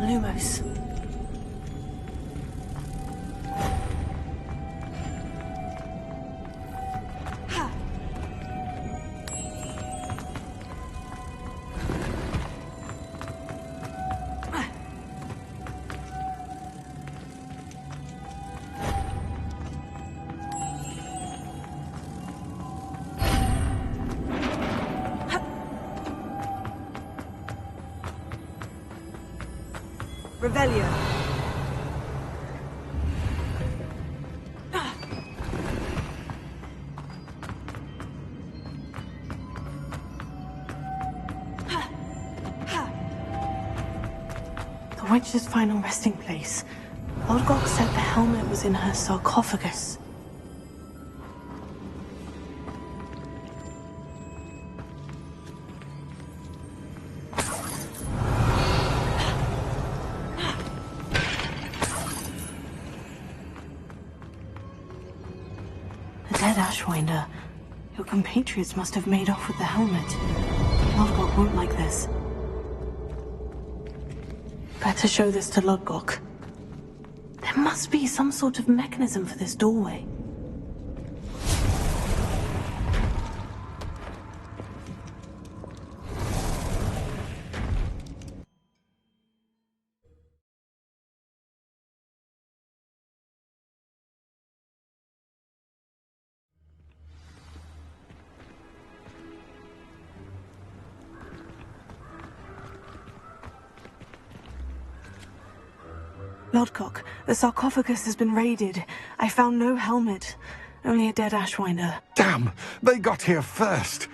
Lumos. Revelio. The witch's final resting place. Lodgok said the helmet was in her sarcophagus. Dead Ashwinder. Your compatriots must have made off with the helmet. Lodgok won't like this. Better show this to Lodgok. There must be some sort of mechanism for this doorway. Lodgok, the sarcophagus has been raided. I found no helmet, only a dead Ashwinder. Damn! They got here first!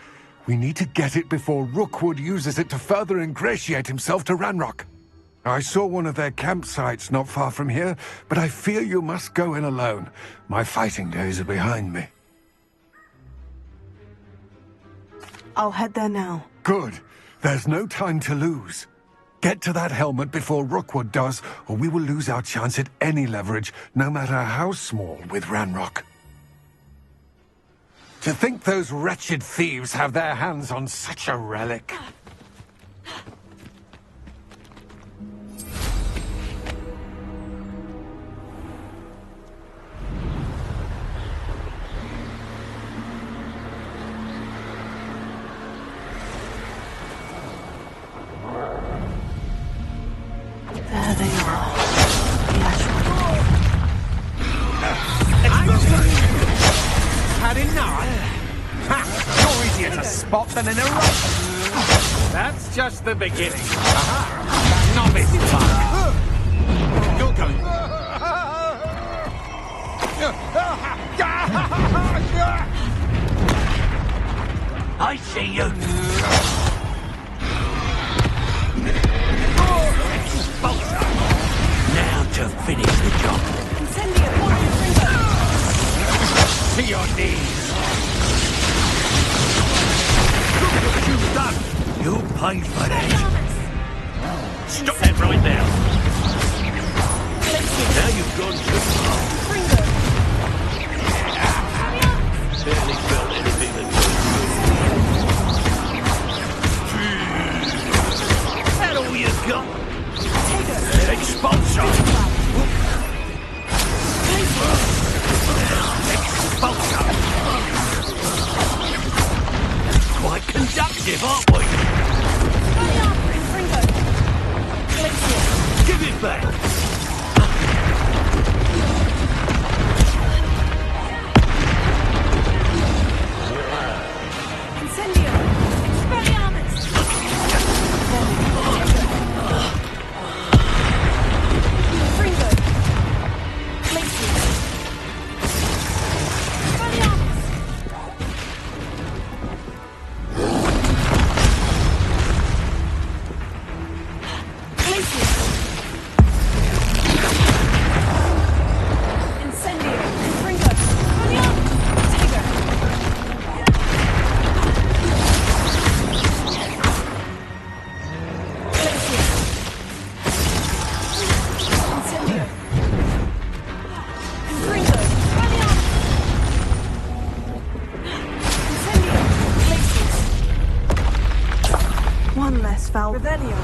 We need to get it before Rookwood uses it to further ingratiate himself to Ranrock. I saw one of their campsites not far from here, but I fear you must go in alone. My fighting days are behind me. I'll head there now. Good. There's no time to lose. Get to that helmet before Rookwood does, or we will lose our chance at any leverage, no matter how small, with Ranrock. To think those wretched thieves have their hands on such a relic. There they are. Had enough? Ha! You're easier to spot than an eruption. That's just the beginning. Aha! Novice fun. You're going. I see you. Now to finish the job. To your knees. Look what you've done. You pay for that. Stop that right there. Now you've gone too far. Barely felt anything that was that all you got? Expulsion! Expulsion! Quite conductive, aren't we? foul. Revelio.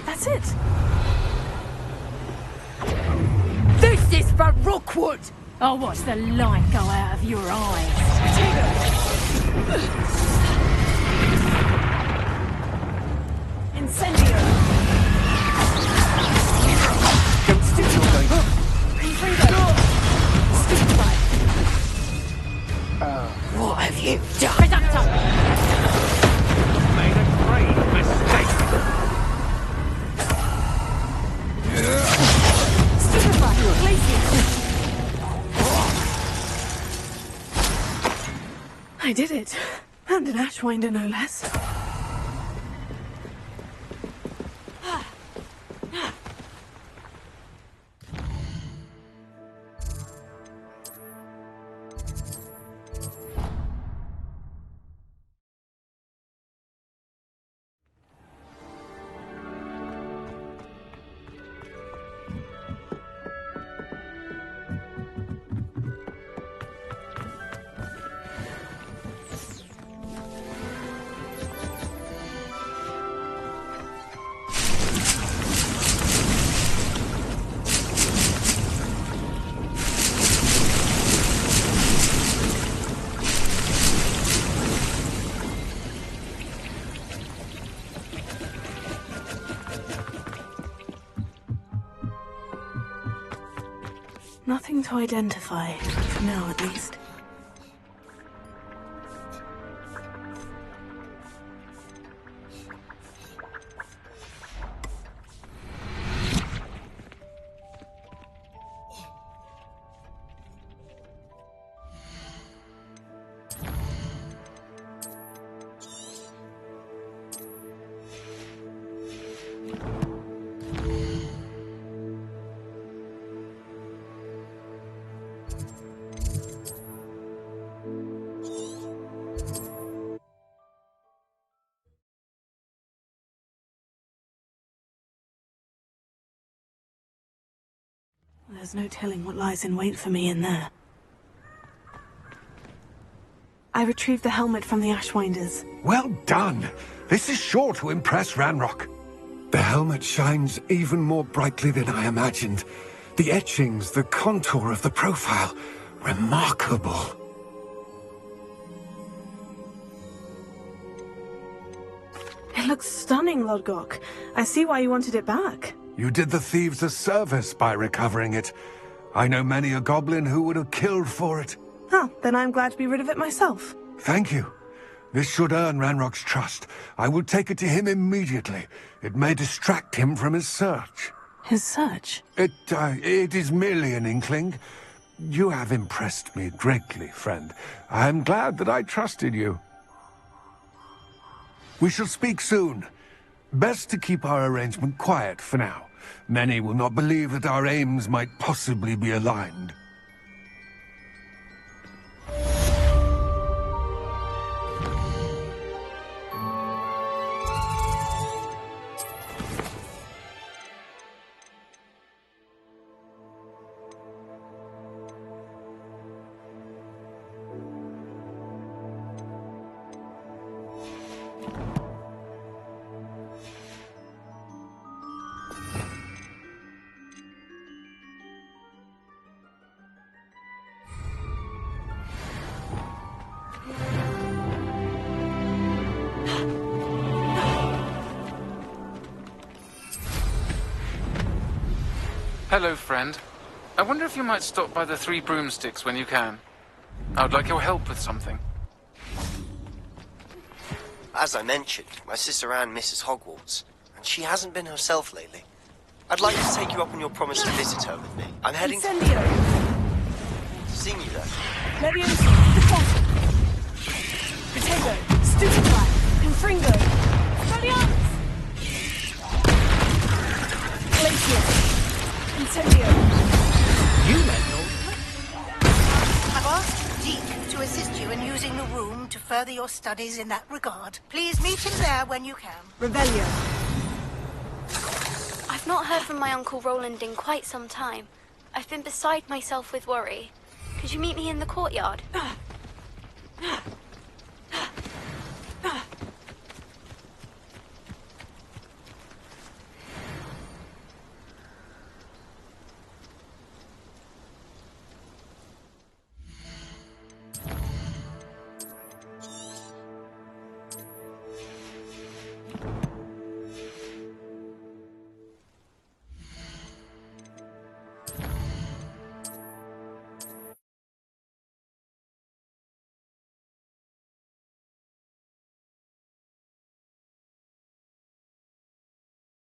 That's it. This is for Rookwood! I'll watch the light go out of your eyes. Incendio. Don't steal your going. Stupefy. What have you done? Reductor! Made a great mistake. Stupefy. Glacier. I did it. And an Ashwinder, no less. Nothing to identify, for now at least. There's no telling what lies in wait for me in there. I retrieved the helmet from the Ashwinders. Well done! This is sure to impress Ranrock. The helmet shines even more brightly than I imagined. The etchings, the contour of the profile. Remarkable. It looks stunning, Lodgok. I see why you wanted it back. You did the thieves a service by recovering it. I know many a goblin who would have killed for it. Oh, then I'm glad to be rid of it myself. Thank you. This should earn Ranrock's trust. I will take it to him immediately. It may distract him from his search. His search? It is merely an inkling. You have impressed me greatly, friend. I am glad that I trusted you. We shall speak soon. Best to keep our arrangement quiet for now. Many will not believe that our aims might possibly be aligned. Hello, friend. I wonder if you might stop by the Three Broomsticks when you can. I would like your help with something. As I mentioned, my sister Anne misses Hogwarts, and she hasn't been herself lately. I'd like to take you up on your promise to visit her with me. I'm heading to seeing you there. Leviosa, Deposit. Potato, Stupefy, Confringo, Expelliarmus. to further your studies in that regard. Please meet him there when you can. Revelio. I've not heard from my Uncle Roland in quite some time. I've been beside myself with worry. Could you meet me in the courtyard?